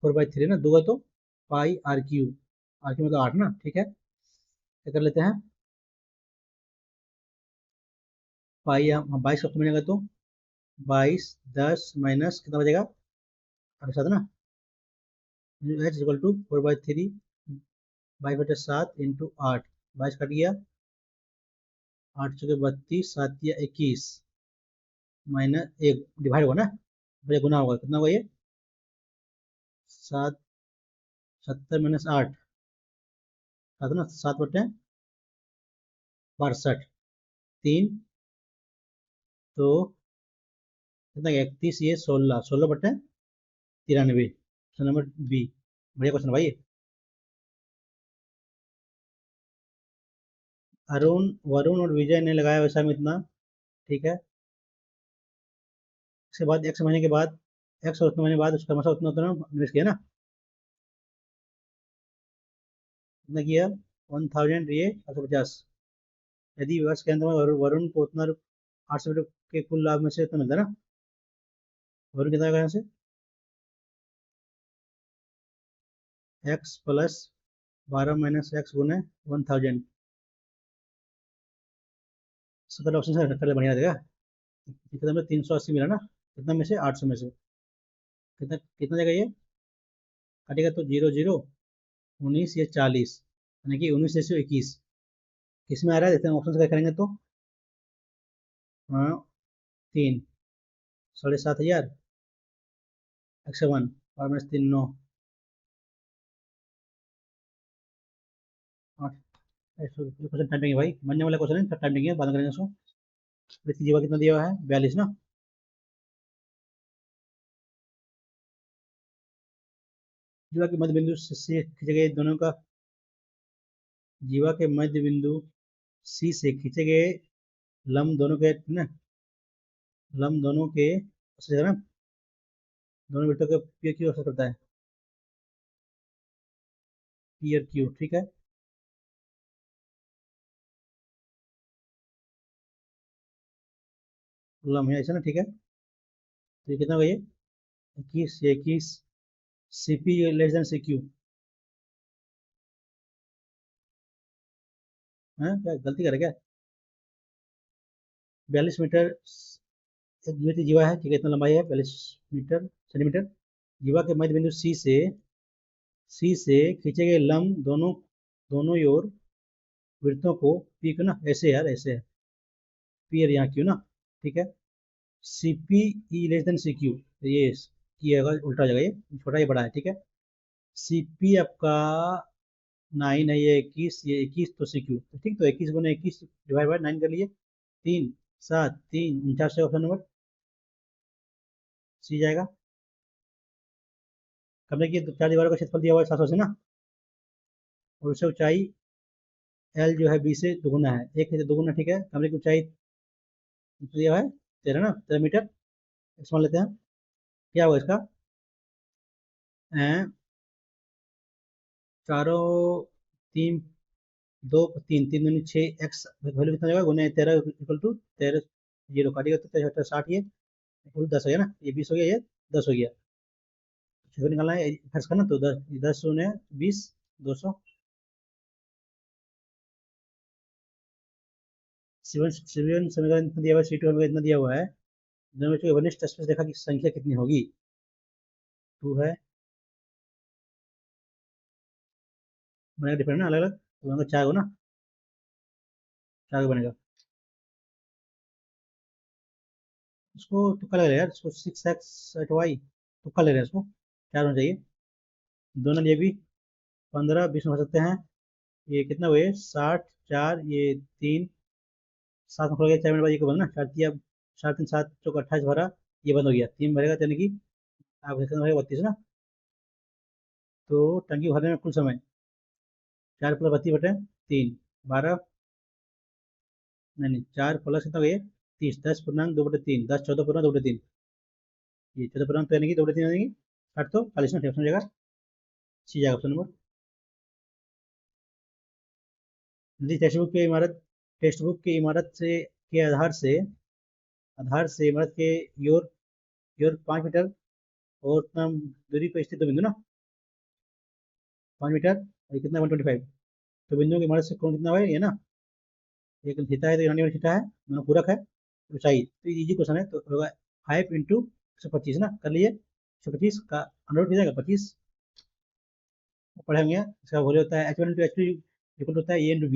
4/3 ना, 2 है तो पाई आर क्यू मतलब 8 ना, ठीक है। क्या कर लेते हैं, पाई हम 22 का बनेगा तो 22 10 माइनस कितना बचेगा, 7 ना, H equal to 4/3 22/7 into 8, 22 cut गया, 8 चौके 32, 7 या 21 माइनस 1 डिवाइड होगा ना, भैया गुना होगा, कितना होगा ये, 7 70 - 8, 7 ना, 7/62, 3 तो कितना, 31, ये 16 16/93, ऑप्शन नंबर बी, बढ़िया क्वेश्चन भाई। अरुण वरुण और विजय ने लगाया वैसा में इतना, ठीक है। उसके बाद x महीने के बाद, x और उतना महीने बाद उसका मतलब उतना उतना इन्वेस्ट किया ना, कितना किया, 1000, ये 850। यदि वर्ष के अंत में वरुण को उतना 800 के कुल लाभ में से उतना मिलता है ना, वरुण कितना होगा यहाँ से, x प्लस 12 माइनस x गुने 1000, 17 ऑप्शन से पहले बढ़िया देगा। कितना में 380 मिला ना, कितना में से 800 में से, कितना कितना जगह ये कटेगा, तो 0 0 19 ये 40, यानी कि 19 से 21 किस में आ रहा है, देखते हैं ऑप्शन से क्या करेंगे तो, हाँ 3 7,500 x1 और माइनस 3 9 8 क्वेश्चन टाइम देंगे भाई, बनने वाला क्वेश्चन है, टाइम देंगे, बाद में करेंगे उसको। वृत्त जीवा कितना दिया हुआ है, 42 ना, जीवा के मध्य बिंदु से खींचे गए दोनों का, जीवा के मध्य बिंदु सी से खींचे गए लंब दोनों के ना, लंब दोनों के ना, दोनों वृत्तों के पी क्यू असर करता है, पी और क्यू, ठीक है। लंब है ऐसा ना, ठीक है। तो ये कितना होगा ये, 21 C P less than C Q है, क्या गलती करे क्या, 42 मीटर एक द्वितीय जीवा है, ठीक है, इतना लंबाई है 42 मीटर सेंटीमीटर। जीवा के मध्य बिंदु सी से खींचे गए लंब दोनों दोनों ओर वृत्तों को पी को ना, ऐसे यार ऐसे है, पी और यहाँ क्यू ना, ठीक है। C P E less than C Q, ये की है उल्टा हो जाएगा, ये छोटा ये बड़ा है, ठीक है। सी पी आपका 9 है, ये 21, ये 21 तो सी क्यू, ठीक, तो 21 × 21 डिवाइड बाय 9 कर लिए, 3 7 3 49 ऑप्शन नंबर सी जाएगा। कमरे की 4 दीवारों का क्षेत्रफल दिया हुआ है 780 ना, और उससे ऊंचाई एल जो है बी से दोगुना है, एक है दोगुना, ठीक है। कमरे की ऊंचाई दिया हुआ है 13 ना, 13 मीटर, मान लेते हैं, क्या होगा इसका, चारों, तीन, दो, तीन, 3 दूनी 6 x वैल्यू कितना जाएगा, गुने 13 इक्वल टू 13, जीरो काटिएगा तो 13 60, ये इक्वल 10 हो गया ना, ये 20 हो गया, ये 10 हो गया, छः निकालना है खर्च करना, तो 10 10 शून्य 20 200। सिवन सिवन समीकरण इतना दिया हुआ है, सी टू समीकरण इतना दिया हुआ है, दोनों बच्चों की वनिष्ठ स्पर्श रेखा की संख्या कितनी होगी, 2 है, बनेगा डिफरेंट ना, अलग अलग, तो बनेगा 4 हो ना, 4 बनेगा, उसको तुक्का लगा यार, उसको 6x/y तुक्का ले रहे हैं, उसको 4 होना चाहिए, दोनों लिए भी 15 20 में हो सकते हैं, ये कितना हुए 60 4, ये 3 7 में खोल गया, 4 मिनट बाद ये को बनना, 4 दिया, 4 3 7 चौक 28 भरा, ये बंद हो गया, 3 भरेगा, यानी कि आप कितना भरेगा 32 ना, तो टंकी भरने में कुल समय 4 + 32/3 12, नहीं नहीं 4 प्लस कितना हो गया 30, 10 पूर्णांक 2/3, 10 14 पूर्णांक 2/3, ये 14 पूर्णांक तो यानी कि 2/3 यानी कि 60 तो 40 में ऑप्शन हो जाएगा, सी जाएगा ऑप्शन नंबर। यदि टेक्स्ट बुक की इमारत से के आधार से इमारत के योर योर 5 मीटर और उतना दूरी पर स्थित दो बिंदु ना, 5 मीटर, ये कितना 125। तो बिंदुओं की मदद से कोण कितना है ये ना, एक थीटा है तो यहाँ थीटा है, दोनों पूरक है, ऊंचाई तो इजी क्वेश्चन है, तो होगा 5 × 125 ना, कर लिए 125 का अंडर हो जाएगा 25, पढ़ेंगे इसका वैल्यू होता है H1 × H2 इक्वल होता है A × B,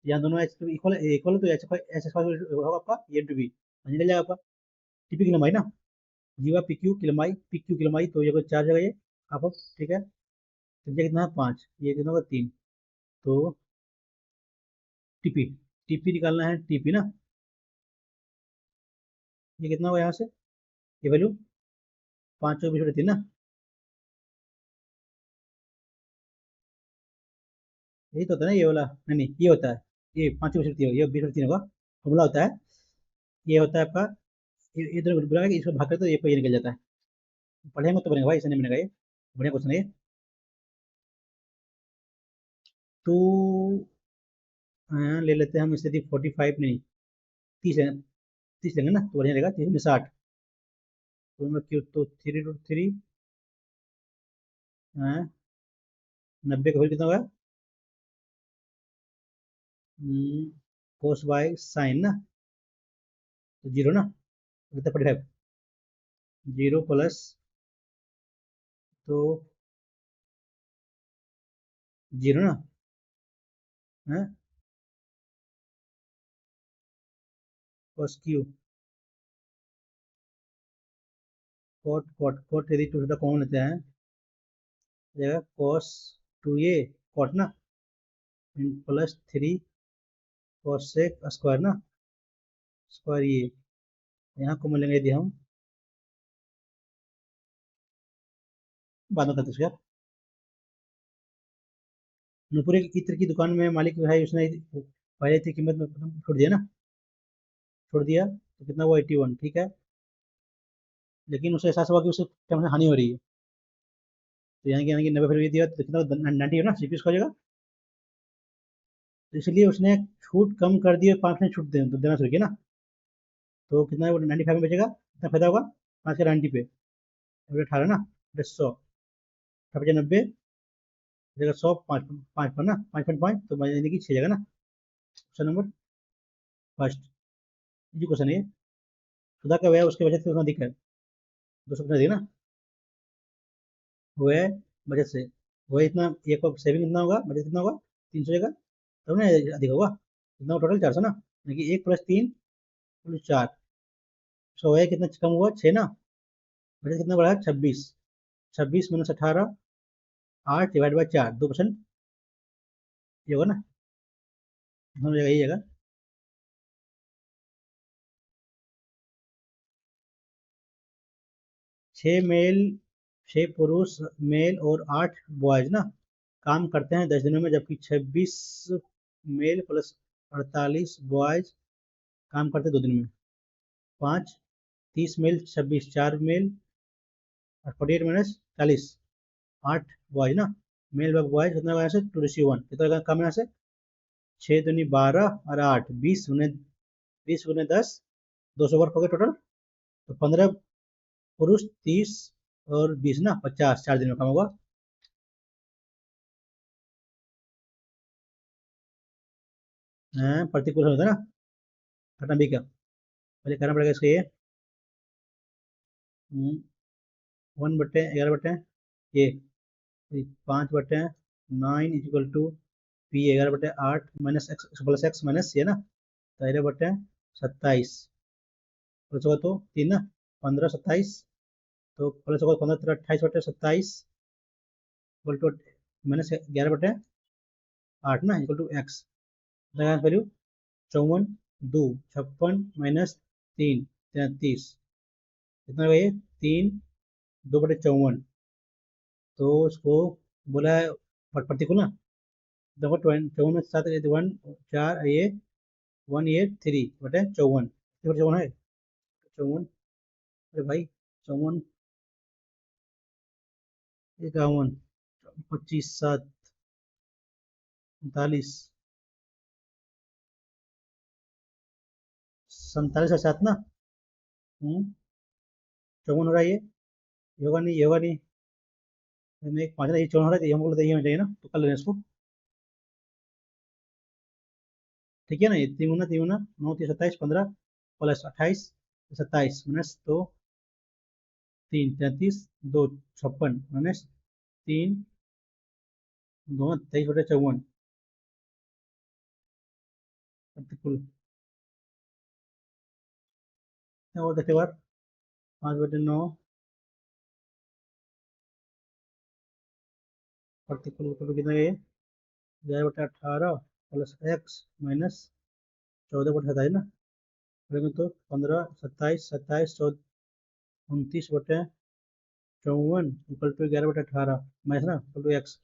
यहाँ दोनों H इक्वल इक्वल तो H होगा आपका A × B, निकल जाएगा आपका। टीपी की लंबाई ना, जीवा पी क्यू की लंबाई, तो ये कोई 4 जगह ये आप, ठीक है, त्रिज्या कितना है 5, ये कितना होगा 3, तो टीपी टीपी निकालना है, टीपी ना, ये कितना होगा यहाँ से, ये वैल्यू 5 × 20 × 3 ना, यही तो होता है ना ये वाला, नहीं नहीं ये होता है, ये 5 × 20 × 3 ये 20 × 3 होगा, फॉर्मूला होता है, ये होता है आपका, ये इधर बुला के इसको भाग करते तो ये कोई निकल जाता है, पढ़ेंगे तो बनेगा भाई, ऐसे नहीं बनेगा ये, बढ़िया क्वेश्चन है ये। तो ले लेते हैं हम स्थिति 45, नहीं 30 है, 30 लेंगे ना तो बढ़िया रहेगा, 30 में 60, तो मैं क्यों तो 3 √3, 90 का वैल्यू कितना होगा, कोस बाय साइन ना, तो जीरो ना, कितना 45, जीरो प्लस, तो जीरो ना, है कोस क्यू, कोट यदि टू थीटा कॉमन लेते हैं, जाएगा कॉस 2a कॉट ना, +3 कॉस सेक स्क्वायर ना, स्क्वायर ये, यहाँ को मिलेंगे यदि हम, बाद में करते हैं यार। नूपुरे की इत्र की दुकान में मालिक जो है उसने पहले इतनी कीमत में छोड़ दिया ना, छोड़ दिया तो कितना हुआ 81, ठीक है, लेकिन उसे एहसास हुआ कि उसे टाइम से हानि हो रही है, तो यानी कि 90 फिर दिया तो कितना 90 है ना, सीपीएस का जगह, तो इसलिए उसने छूट कम कर दी और 5% छूट देना शुरू किया ना, तो कितना वो 95 में बचेगा, कितना फायदा होगा, 5 का 90 पे, और 18 ना, 100, 90 जगह 100, 5 पर ना, 5.5, तो यानी कि 6 जगह ना, ऑप्शन नंबर फर्स्ट, ये क्वेश्चन है ये। सुधा का व्यय उसके बचत से उतना अधिक है, 200 दिया ना, व्यय बचत से, वह इतना, एक सेविंग कितना होगा, बचत कितना होगा 300 जगह, तब ना अधिक होगा, कितना टोटल 400 ना, यानी कि 1 + 3 = 4, सो व्यय कितना कम हुआ 6 ना, बचत कितना बढ़ा 26, 26 - 18, 8/4, 2%, ये होगा ना, दोनों जगह यही जगह, 6 मेल, 6 पुरुष मेल और 8 बॉयज ना काम करते हैं 10 दिनों में, जबकि 26 मेल प्लस 48 बॉयज काम करते हैं 2 दिन में, 5 30 मेल 26 4 मेल और 48 - 40, 8 बॉयज ना, मेल बॉयज कितना होगा यहाँ से 2:1, कितना कम है यहाँ से, 6 दूनी 12 और 8 20 × 10, 200 वर्क हो गए टोटल, तो 15 पुरुष 30 और 20 ना 50, 4 दिन में काम होगा। प्रतिकूल होता है ना, घटना भी क्या, पहले करना पड़ेगा इसको ये, 1/11 ये 5/9 P 11/8 -x plus x minus ये ना, 13/27, प्लस होगा तो 3 ना, 15 27, तो प्लस होगा 15 28/27 इक्वल टू -11/8 ना इक्वल टू x, वैल्यू 54 2 56 -3 33, कितना होगा ये 3 2/54, तो उसको बोला है प्रतिकूल ना, देखो 54 में 7 1 4 ये 183/54, 54 है, 54, अरे भाई 54 51 25 7 39 47 और 7 ना, 54 हो रहा है ये होगा नहीं, ये होगा नहीं, में एक 5 ये 14 हो रहा है, ये हमको लगता है ये होना चाहिए ना, तो कर लेना इसको। ठीक है ना, ये 3 गुना 9 3 27 15 प्लस 28 27 माइनस 2 3 33 2 56 माइनस 3 2 23/54 कुल और देखते बार 5/9 प्रतिकूल कुल कितना है, 11/18 प्लस एक्स माइनस 14/27 ना, करेंगे तो 15 27 27 29/54 इक्वल टू 11/18 माइनस ना इक्वल टू एक्स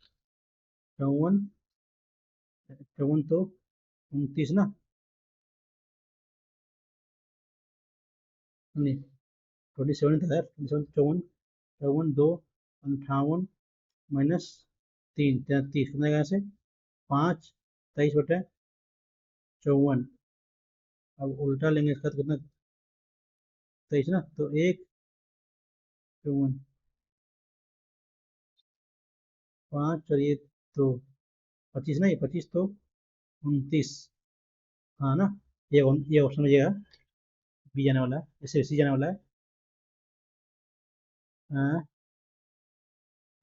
54 54 तो 29 ना, नहीं 27 था यार, 27 54 54 2 58 माइनस 3 33 कितना यहाँ से 5 23/54। अब उल्टा लेंगे इसका तो कितना 23 ना, तो 1 54 5 और ये 2 25 ना, ये 25 तो 29। हाँ ना, ये ऑप्शन में जाएगा, बी जाने वाला है, इससे सी जाने वाला है। हाँ,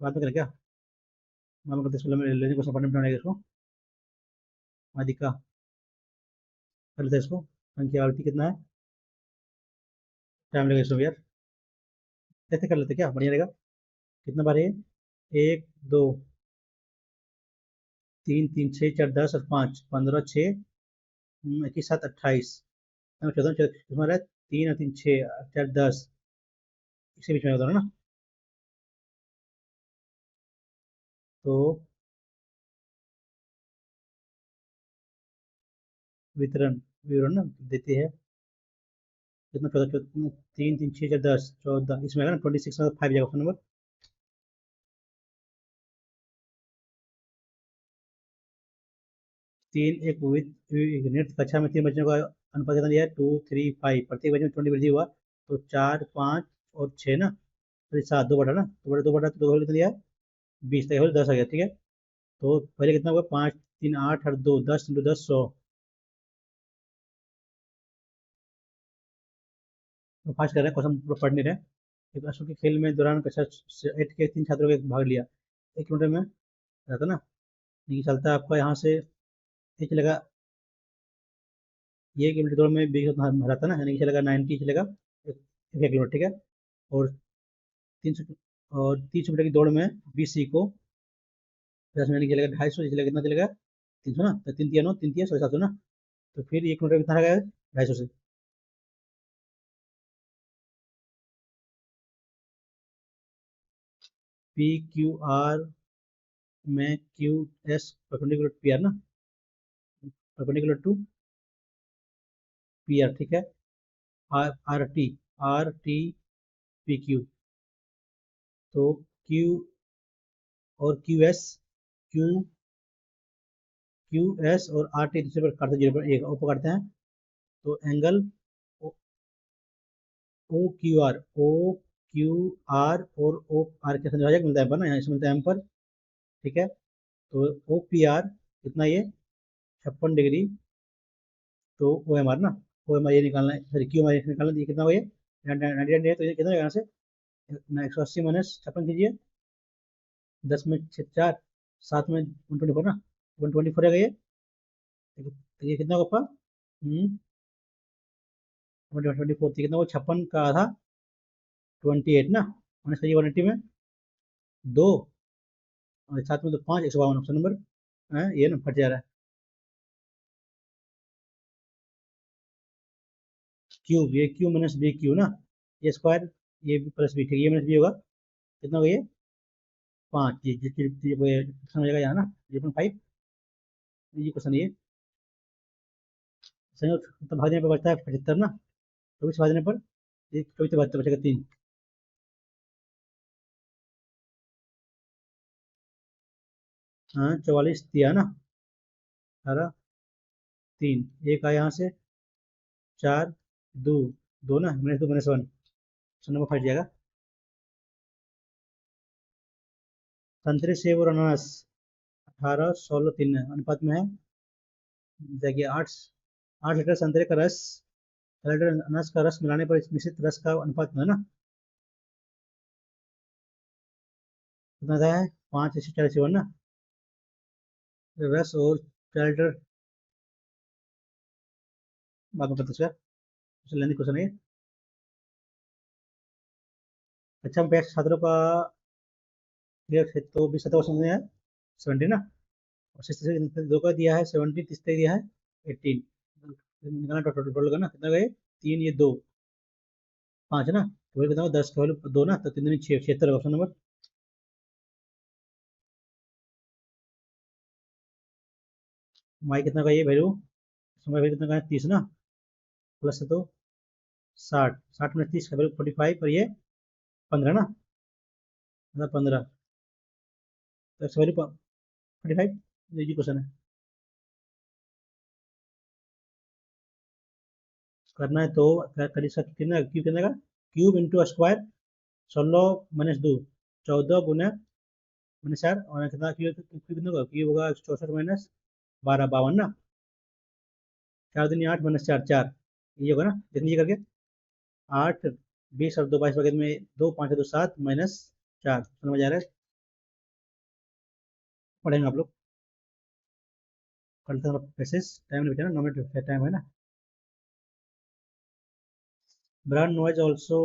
बात में करें क्या, मालूम करते इसको लेने को सपाटन बनाएगा इसको, अधिका कर लेते हैं इसको, संख्या आरती कितना है, टाइम लगेगा इसमें यार, कैसे कर लेते क्या बढ़िया रहेगा। कितना बार है, 1 2 3 3 6 4 10 और 5 15 6 21 7 28 चौदह कितना रहा है, 3 और 3 6 4 10, इसके बीच में होता है ना, तो वितरण विवरण ना देती है कितना, 3 3 6 4 10 14 इसमें आएगा ना 26 में 5 जाएगा ऑप्शन नंबर। 3 एक नेट कक्षा में 3 बच्चों का अनुपात कितना दिया है, 2 3 5, प्रत्येक बच्चे में 20 वृद्धि हुआ, तो 4 5 और 6 ना, तो 7 2 बटा ना, दो बटा तो दो कितना दिया है, 20 तक 10 आ गया, ठीक है। तो पहले कितना हुआ, 5 3 8 और 2 10 इंटू 10 100, तो फास्ट कर रहे हैं क्वेश्चन पूरा पढ़ नहीं रहे। एक अशोक के खेल में दौरान कक्षा 8 के 3 छात्रों ने भाग लिया, 1 किलोमीटर में रहता ना, ये चलता है आपका यहाँ से, ये चलेगा, ये किलोमीटर दौड़ में 20 रहता ना, यानी कि चलेगा 90 चलेगा, 1 किलोमीटर, ठीक है। और 300 और 30 मीटर की दौड़ में 20 को 10 यानी कि चलेगा 250, चलेगा कितना चलेगा, 300 ना, तो 3 3 9 3 3 700 ना, तो फिर 1 किलोमीटर कितना रहेगा, 250 से। पी क्यू आर में Q S perpendicular P R ना, परपेंडिकुलर टू पी आर, ठीक है। R R T P Q, तो क्यू और क्यू क्यू एस और आर टी दूसरे पर काटते, 0 पर 1 ओ पकड़ते हैं, तो एंगल ओ क्यू आर और ओ आर के संयोजक मिलता है पर ना, यहाँ इसमें मिलता है एम पर, ठीक है। तो ओ पी आर कितना, ये 56 डिग्री, तो ओ एम आर ना, ओ एम आर ये निकालना है, सॉरी क्यू एम आर निकालना है, ये कितना हो ये 99 है, तो ये कितना यहाँ से 180 माइनस 56 कीजिए, 10 में 4 7 में 124 ना, 124 है ये, तो ये कितना होगा, 124 कितना वो 56 का आधा 28 ना, माइनस करिए 180 में 2 और 7 में तो 5, 152 ऑप्शन नंबर है, ये ना फट जा रहा है, क्यूब, ये क्यू माइनस बी क्यू ना, ये स्क्वायर, ये भी प्लस बी, ठीक है, ये माइनस बी होगा, कितना होगा ये 5, ये क्वेश्चन हो जाएगा यहाँ ना 0.5, ये क्वेश्चन ये संयोग तो भागने पर बचता है 75 ना, 24 भागने पर, ये 24 से बचता बचेगा 3। हाँ 44 दिया ना, 18 3 एक आया यहाँ से, 4 2 2 ना, -2 -1 ऑप्शन नंबर फट जाएगा। संतरे सेब और अनानास 18, 16, 3 अनुपात में है। देखिए 8 लीटर संतरे का रस 4 लीटर अनानास का रस मिलाने पर इस मिश्रित रस का अनुपात में है ना, कितना आता है 5:4 ना। रस और 4 लीटर भाग में 35 लेंदी क्वेश्चन है। अच्छा हम बैच छात्रों का क्लियर है तो 20 में है 70 ना, और 62 का दिया है 70, 30 का दिया है 18। निकालना टोटल टोटल का ना कितना गए 3 ये 2 5 ना, तो कितना 10 का वैल्यू 2 ना, तो 3 6 76 ऑप्शन नंबर। माई कितना का ये वैल्यू, समय वैल्यू कितना का है 30 ना, प्लस है तो 60 में 30 का वैल्यू 45 और ये 15 ना, मतलब 15 तो इसका वैल्यू 45। ये क्वेश्चन है करना है तो कर इसका कितना क्यूब कितने का, क्यूब इंटू स्क्वायर 16 - 2 14 गुना मैंने 4 और कितना क्यूब कितना होगा, क्यूब होगा 64 माइनस 12 52 ना, 4 दूनी 8 - 4 4 ये होगा ना, जितनी ये करके 8 20 और 2 22 बगैर में 2 5 2 7 -4 समझ आ रहा है। पढ़ेंगे आप लोग कल तक पैसेज टाइम नहीं बचा ना, 9 मिनट टाइम है ना। Brown noise, also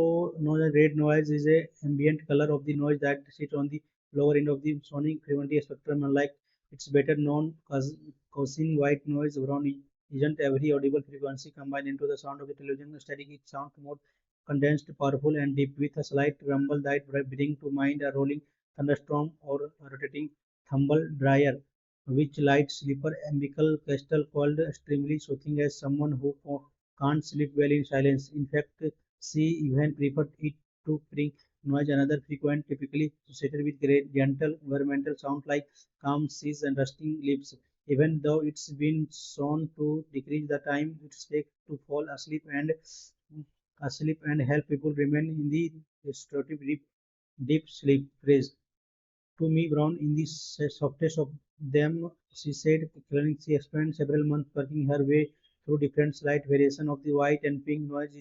known as red noise, is a ambient color of the noise that sits on the lower end of the sonic frequency spectrum. Unlike its better known cousin white noise, brown isn't every audible frequency combined into the sound of the television static. It sounds more condensed, powerful, and deep, with a slight rumble that bring to mind a rolling thunderstorm or a rotating tumble dryer, which light sleeper umbilical crystal called extremely soothing as someone who can't sleep well in silence. In fact, she even preferred it to bring noise. Another frequent, typically associated with great gentle environmental sound like calm seas and rusting leaves. Even though it's been shown to decrease the time it takes to fall asleep and help people remain in the restorative deep sleep phrase. To me, Brown in the softest of them, she said, clearly she spent several months working her way through different slight variations of the white and pink noise.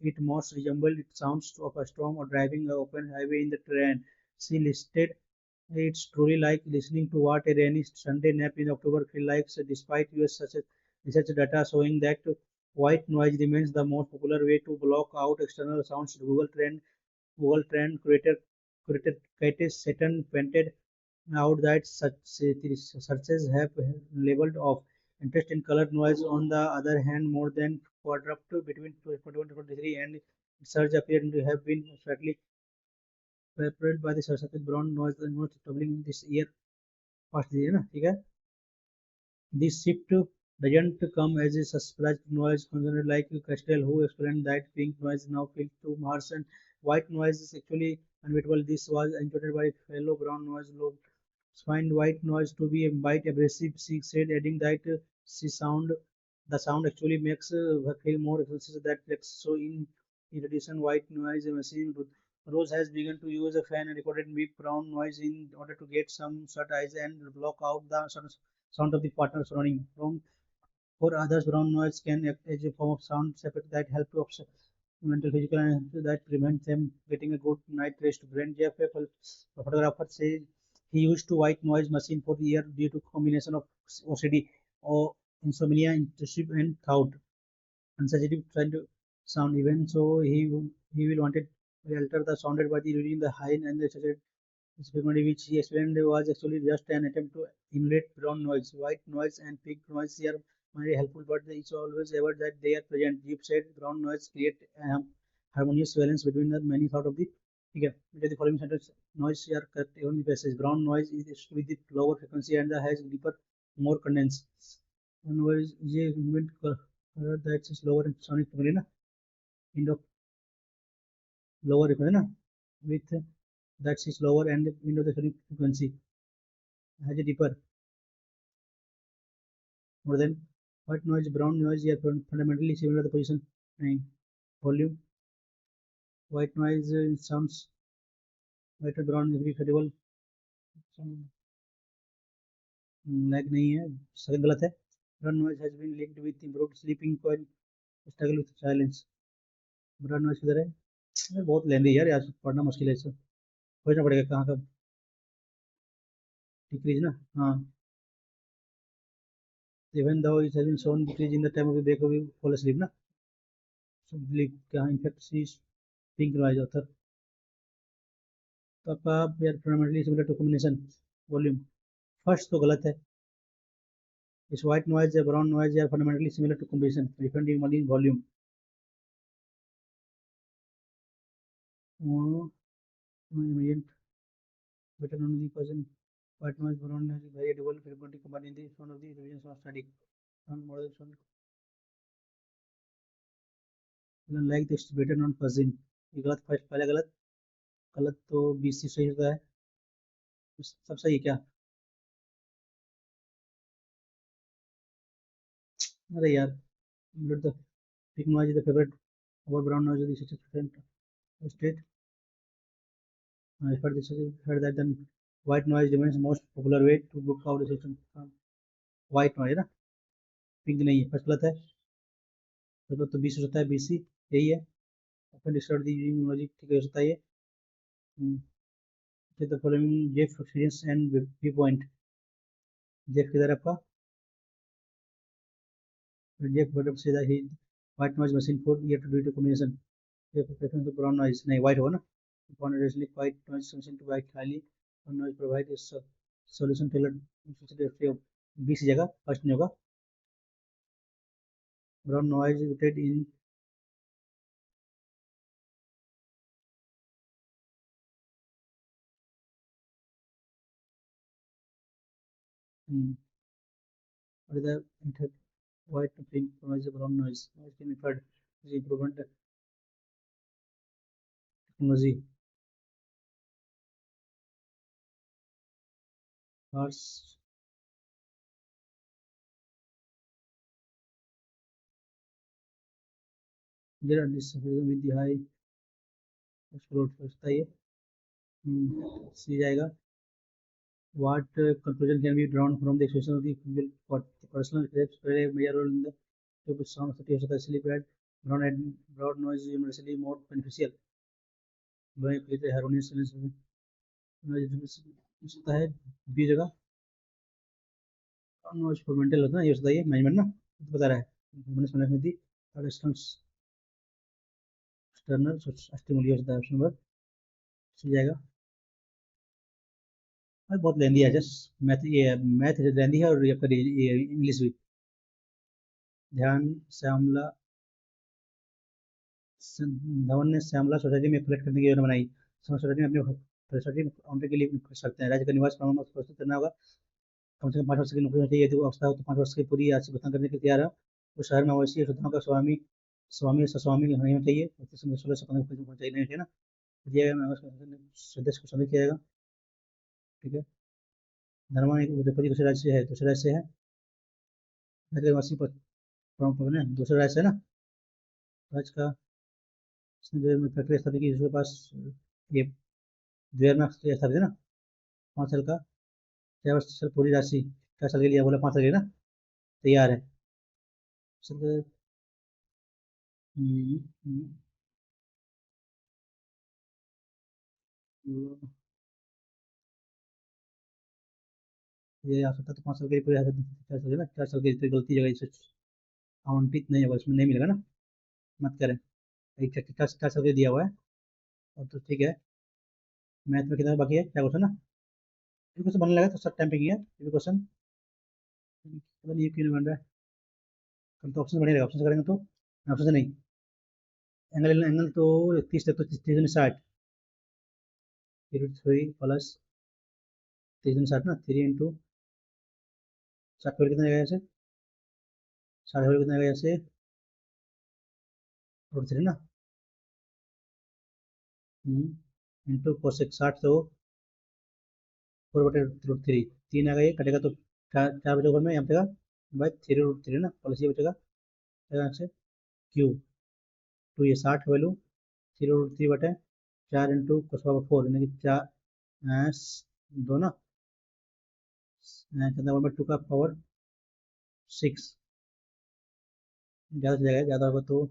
It most resembled it sounds of a storm or driving an open highway in the train. She listed it's truly like listening to what a rainy Sunday nap in October feels like, so despite US research data showing that white noise remains the most popular way to block out external sounds. Google Trend creator Katie Satan pointed out that such searches have labeled of interest in color noise. On the other hand, more than quadrupled between 2021 and 2023, and search appeared to have been slightly perpetrated by the suspected brown noise and most troubling this year past year ना, ठीक है। This shift doesn't come as a surprise to noise concerns like Castell, who explained that pink noise now feels too harsh and white noise is actually unbeatable. This was introduced by fellow brown noise low find white noise to be a bit abrasive, she said, adding that the sound actually makes her feel more expensive that flex. So in addition, white noise machine Rose has begun to use a fan and recorded deep brown noise in order to get some shut eyes and block out the sound of the partner surrounding. For others, brown noise can act as a form of sound effect that help to offset mental, physical, and that prevents them getting a good night rest. Brent Jeff, a photographer, says he used to white noise machine for years due to combination of OCD or insomnia, intrusive and thought unsensitive trying to sound. Even so, he will wanted to alter the sounded by the reading the high and the saturated frequency, which he explained was actually just an attempt to emulate brown noise. White noise and pink noise are very helpful, but it's always ever that they are present. Jeep said brown noise create a harmonious balance between the many thought of the figure. The following sentence noise are correct on the passage. Brown noise is with the lower frequency and has deeper, more condensed. Noise is movement that is lower in sonic frequency ना, in the lower frequency ना, with that is lower and into the sonic frequency has a deeper more than white noise, brown noise are fundamentally similar to the position 9 volume. White noise sounds white and brown is very credible. Lag नहीं है, second गलत है। Brown noise has been linked with improved sleeping quality, struggle with silence. Brown noise किधर है? अरे बहुत लेंदी यार, यार पढ़ना मुश्किल है इससे, खोजना पड़ेगा कहाँ का। डिक्रीज ना, हाँ। Even though it has been shown decrease in the time of the break of fall asleep ना। So, believe कहाँ in fact see pink noise author. तो आपका यार fundamentally similar to combination volume, first तो गलत है। इस व्हाइट नॉइज या ब्राउन नॉइज या fundamentally similar to combination different in volume. better known the person white noise brown noise is variable frequently combined in the sound of the revisions of study sound model sound like this better known cousin। ये गलत, first पहले गलत। गलत तो BC सही होता है, सब सही है क्या? अरे यार, let the pink noise is the favorite over brown noise is the 60% state। for this heard that then white noise remains most popular way to book out the system। white noise है ना, pink नहीं है, first गलत है। चलो तो 20 हो सकता है, बीसी यही है। अपन डिस्कवर दी लॉजिक ठीक हो सकता है ये। the following Jeff experience and viewpoint। Jeff किधर है आपका? Jeff got up say that he white noise machine for year to do the combination। Jeff preference to brown noise नहीं, white होगा ना। Upon additionally white noise machine to white highly brown noise provide is solution tailored to 20 जगह first नहीं होगा। brown noise rooted in what is the white to pink noise brown noise can be heard is improvement technology arts there are disagreement with the high explode सकता है ये। सी जाएगा। What conclusion can be drawn from the expression of the personal steps play a major role in the to sound of the sleep at broad noise is universally more beneficial by create a harmonious silence होता है B जगह। Noise for mental होता है ये, होता है management ना, तो बता रहा है मैनेजमेंट में थी और एक्सटर्नल स्टिमुली होता है। ऑप्शन नंबर सी जाएगा। बहुत लेंदी है जस्ट मैथ, ये मैथ लेंदी है और ये आपका इंग्लिश भी। ध्यान श्यामला धवन ने श्यामला सोसाइटी में कलेक्ट करने की योजना बनाई। सोसाइटी में अपने सोसाइटी में काउंटर के लिए कर सकते हैं। राज्य का निवास प्रमाण पत्र प्रस्तुत करना होगा। कम से कम 5 वर्ष की नौकरी होनी चाहिए। यदि वो अवस्था हो तो 5 वर्ष की पूरी राशि भुगतान करने के लिए तैयार है। उस शहर में अवश्य सुधारों का स्वामी स्वामी सस्वामी होना चाहिए। 16 से 15 होना चाहिए ना, दिया गया सदस्य को शामिल किया जाएगा। ठीक है। धनवान एक उद्योगपति दूसरे राज्य से है, दूसरे राज्य से है, निवासी पर दूसरे राज्य से है ना। राज्य का में फैक्ट्री स्थापित की, जिसके पास ये द्वेर में स्थापित है ना। 5 साल का 6 वर्ष पूरी राशि 4 साल के लिए बोला, 5 साल के लिए ना तैयार है। सर ये आ सकता तो 5 साल के लिए पूरी 4 साल ना, 4 साल की गलती जगह इसे आवंटित नहीं होगा, इसमें नहीं मिलेगा ना, मत करें। एक 4 साल के दिया हुआ है और तो ठीक है। मैथ में कितना बाकी है, क्या क्वेश्चन ना, ये क्वेश्चन बनने लगा तो सब टाइम पे किया ये क्वेश्चन, पता नहीं ये क्यों नहीं बन रहा है। कल तो ऑप्शन बढ़िया रहेगा, ऑप्शन से करेंगे तो ऑप्शन से नहीं। एंगल एंगल तो 30 तक तो 360 3 प्लस 360 ना, 3 इंटू 60 कितना आएगा ऐसे, 60 कितना आएगा ऐसे √3 ना, इंटू कोसेक 60 तो 4/√3 3 आएगा, ये कटेगा तो 4 बचेगा ऊपर में, यहाँ बचेगा बाई 3√3 ना, प्लस ये बचेगा से क्यू तो ये 60 वैल्यू 3√3 बटे 4 इंटू कोस पावर 4 यानी कि 4 दो ना, कितना 1/2 का पावर 6, ज़्यादा से जाएगा, ज़्यादा होगा तो,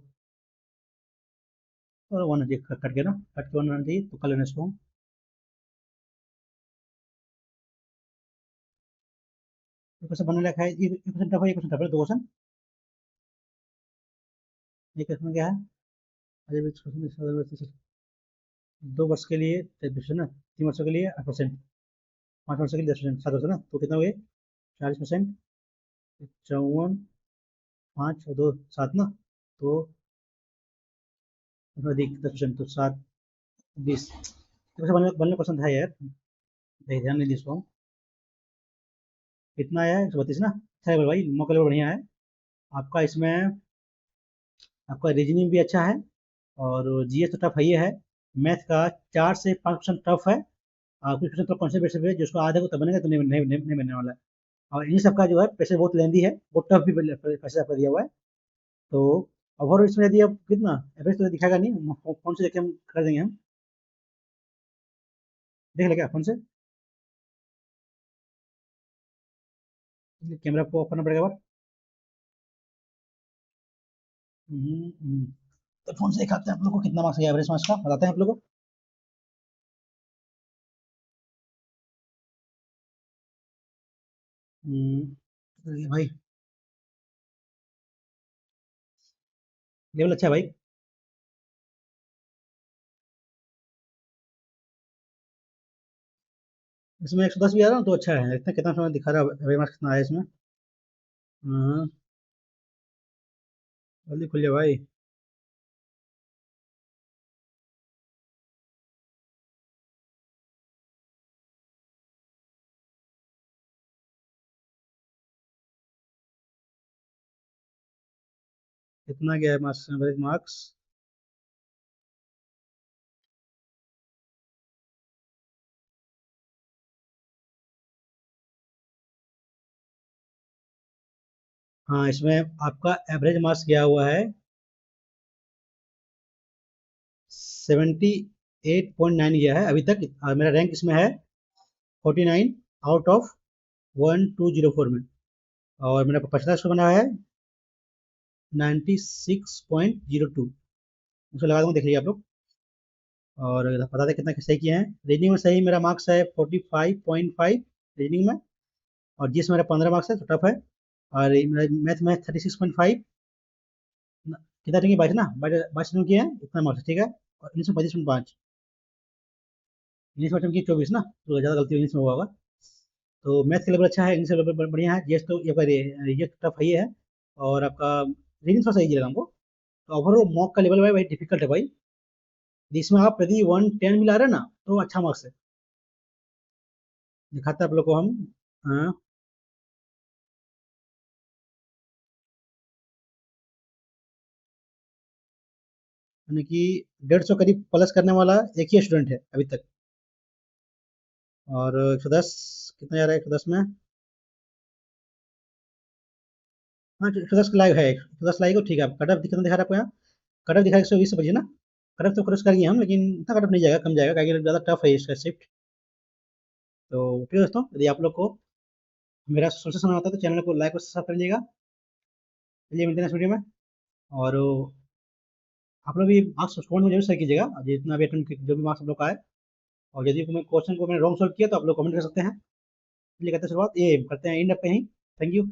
और 1 कट के ना, कट के 1 आना चाहिए, तो कर लेना इसको। ये क्वेश्चन बनने लायक है, ये क्वेश्चन टफ है, ये क्वेश्चन टफ है, 2 क्वेश्चन। ये क्वेश्चन क्या है, अजय भी क्वेश्चन, 2 वर्ष के लिए 10%, ना 3 वर्षों के लिए 8%, 5 वर्षों के लिए 10%, 7 वर्ष ना, तो कितना हुए 40%, 54, 5 और 2 7 ना, तो अधिक 10%, तो 7 20, तो बनने बनने क्वेश्चन था यार, ध्यान नहीं दी इसको। कितना आया है 132 ना, अच्छा है भाई, मौका लेवल बढ़िया है आपका। इसमें आपका रीजनिंग भी अच्छा है, और जीएस तो टफ है ही है। मैथ का 4 से 5% टफ है, और कुछ क्वेश्चन तो कॉन्सेप्ट बेसिस पे जिसको आधे को तब बनेगा, तो नहीं बनने वाला है। और इन सबका जो है पैसे बहुत लेंदी है, बहुत टफ भी पैसे आपका दिया हुआ है। तो ओवरऑल इसमें यदि आप कितना एवरेज तो दिखाएगा नहीं, फोन से देख के हम कर देंगे, हम देख लेगा फोन से, कैमरा को ऑफ करना पड़ेगा बार। तो फोन से दिखाते हैं आप लोग को कितना मार्क्स है, एवरेज मार्क्स का बताते हैं आप लोग को। तो ये भाई लेवल अच्छा है भाई। इसमें 110 भी आ रहा है, तो अच्छा है, देखते हैं कितना समय दिखा रहा है, एवरेज मार्क्स कितना आया इसमें। हाँ, जल्दी खुल जाए भाई। कितना गया है मार्क्स, एवरेज मार्क्स। हाँ, इसमें आपका एवरेज मार्क्स गया हुआ है 78.9 गया है अभी तक, और मेरा रैंक इसमें है 49 आउट ऑफ 1204 में, और मेरा पिछला स्कोर बना है 96.02, उसको लगा दूंगा, देख लीजिए आप लोग। और बता दें कितना सही किए हैं। रीजनिंग में सही मेरा मार्क्स है 45.5 रीजनिंग में, और जिस मेरा 15 मार्क्स है तो टफ है, और मैथ में 36.5, कितना रहेंगे 22 ना, 22 किए हैं, इतना मार्क्स ठीक है। और इंग्लिश में 25.5, इंग्लिश में की 24 ना, तो ज़्यादा गलती इंग्लिश में हुआ होगा। तो मैथ का लेवल अच्छा है, इंग्लिश का लेवल बढ़िया है, जीएस तो ये टफ है ही है, और आपका रीडिंग थोड़ा सही गिरेगा हमको। तो ओवरऑल मॉक का लेवल भाई डिफिकल्ट है भाई, जिसमें आप यदि 110 भी ला रहे हैं ना, तो अच्छा मार्क्स है, दिखाते हैं आप लोग को हम। हाँ, यानी कि 150 करीब प्लस करने वाला एक ही स्टूडेंट है अभी तक। और 110 कितना जा रहा है, 110 में, हाँ 110 लाइव है, 110 लाइव ठीक है। कट ऑफ कितना दिखा रहा है आपको यहाँ, कट ऑफ दिखा रहा है 120 से 25 ना, कट ऑफ तो क्रॉस करेंगे हम, लेकिन इतना कट ऑफ नहीं जाएगा, कम जाएगा, क्योंकि ज़्यादा टफ है इसका शिफ्ट। तो ठीक है दोस्तों, यदि आप लोग को मेरा सोल्यूशन समझ आता है तो चैनल को लाइक और सब्सक्राइब कर लीजिएगा। चलिए मिलते हैं नेक्स्ट वीडियो में। और आप लोग भी मार्क्स कमेंट में जरूर शेयर कीजिएगा, जितना भी अटेम्प्ट जो भी मार्क्स आप लोग का है। और यदि मैं क्वेश्चन को मैंने रॉन्ग सॉल्व किया तो आप लोग कमेंट कर सकते हैं। चलिए करते हैं शुरुआत, ये करते हैं एंड पे ही। Thank you.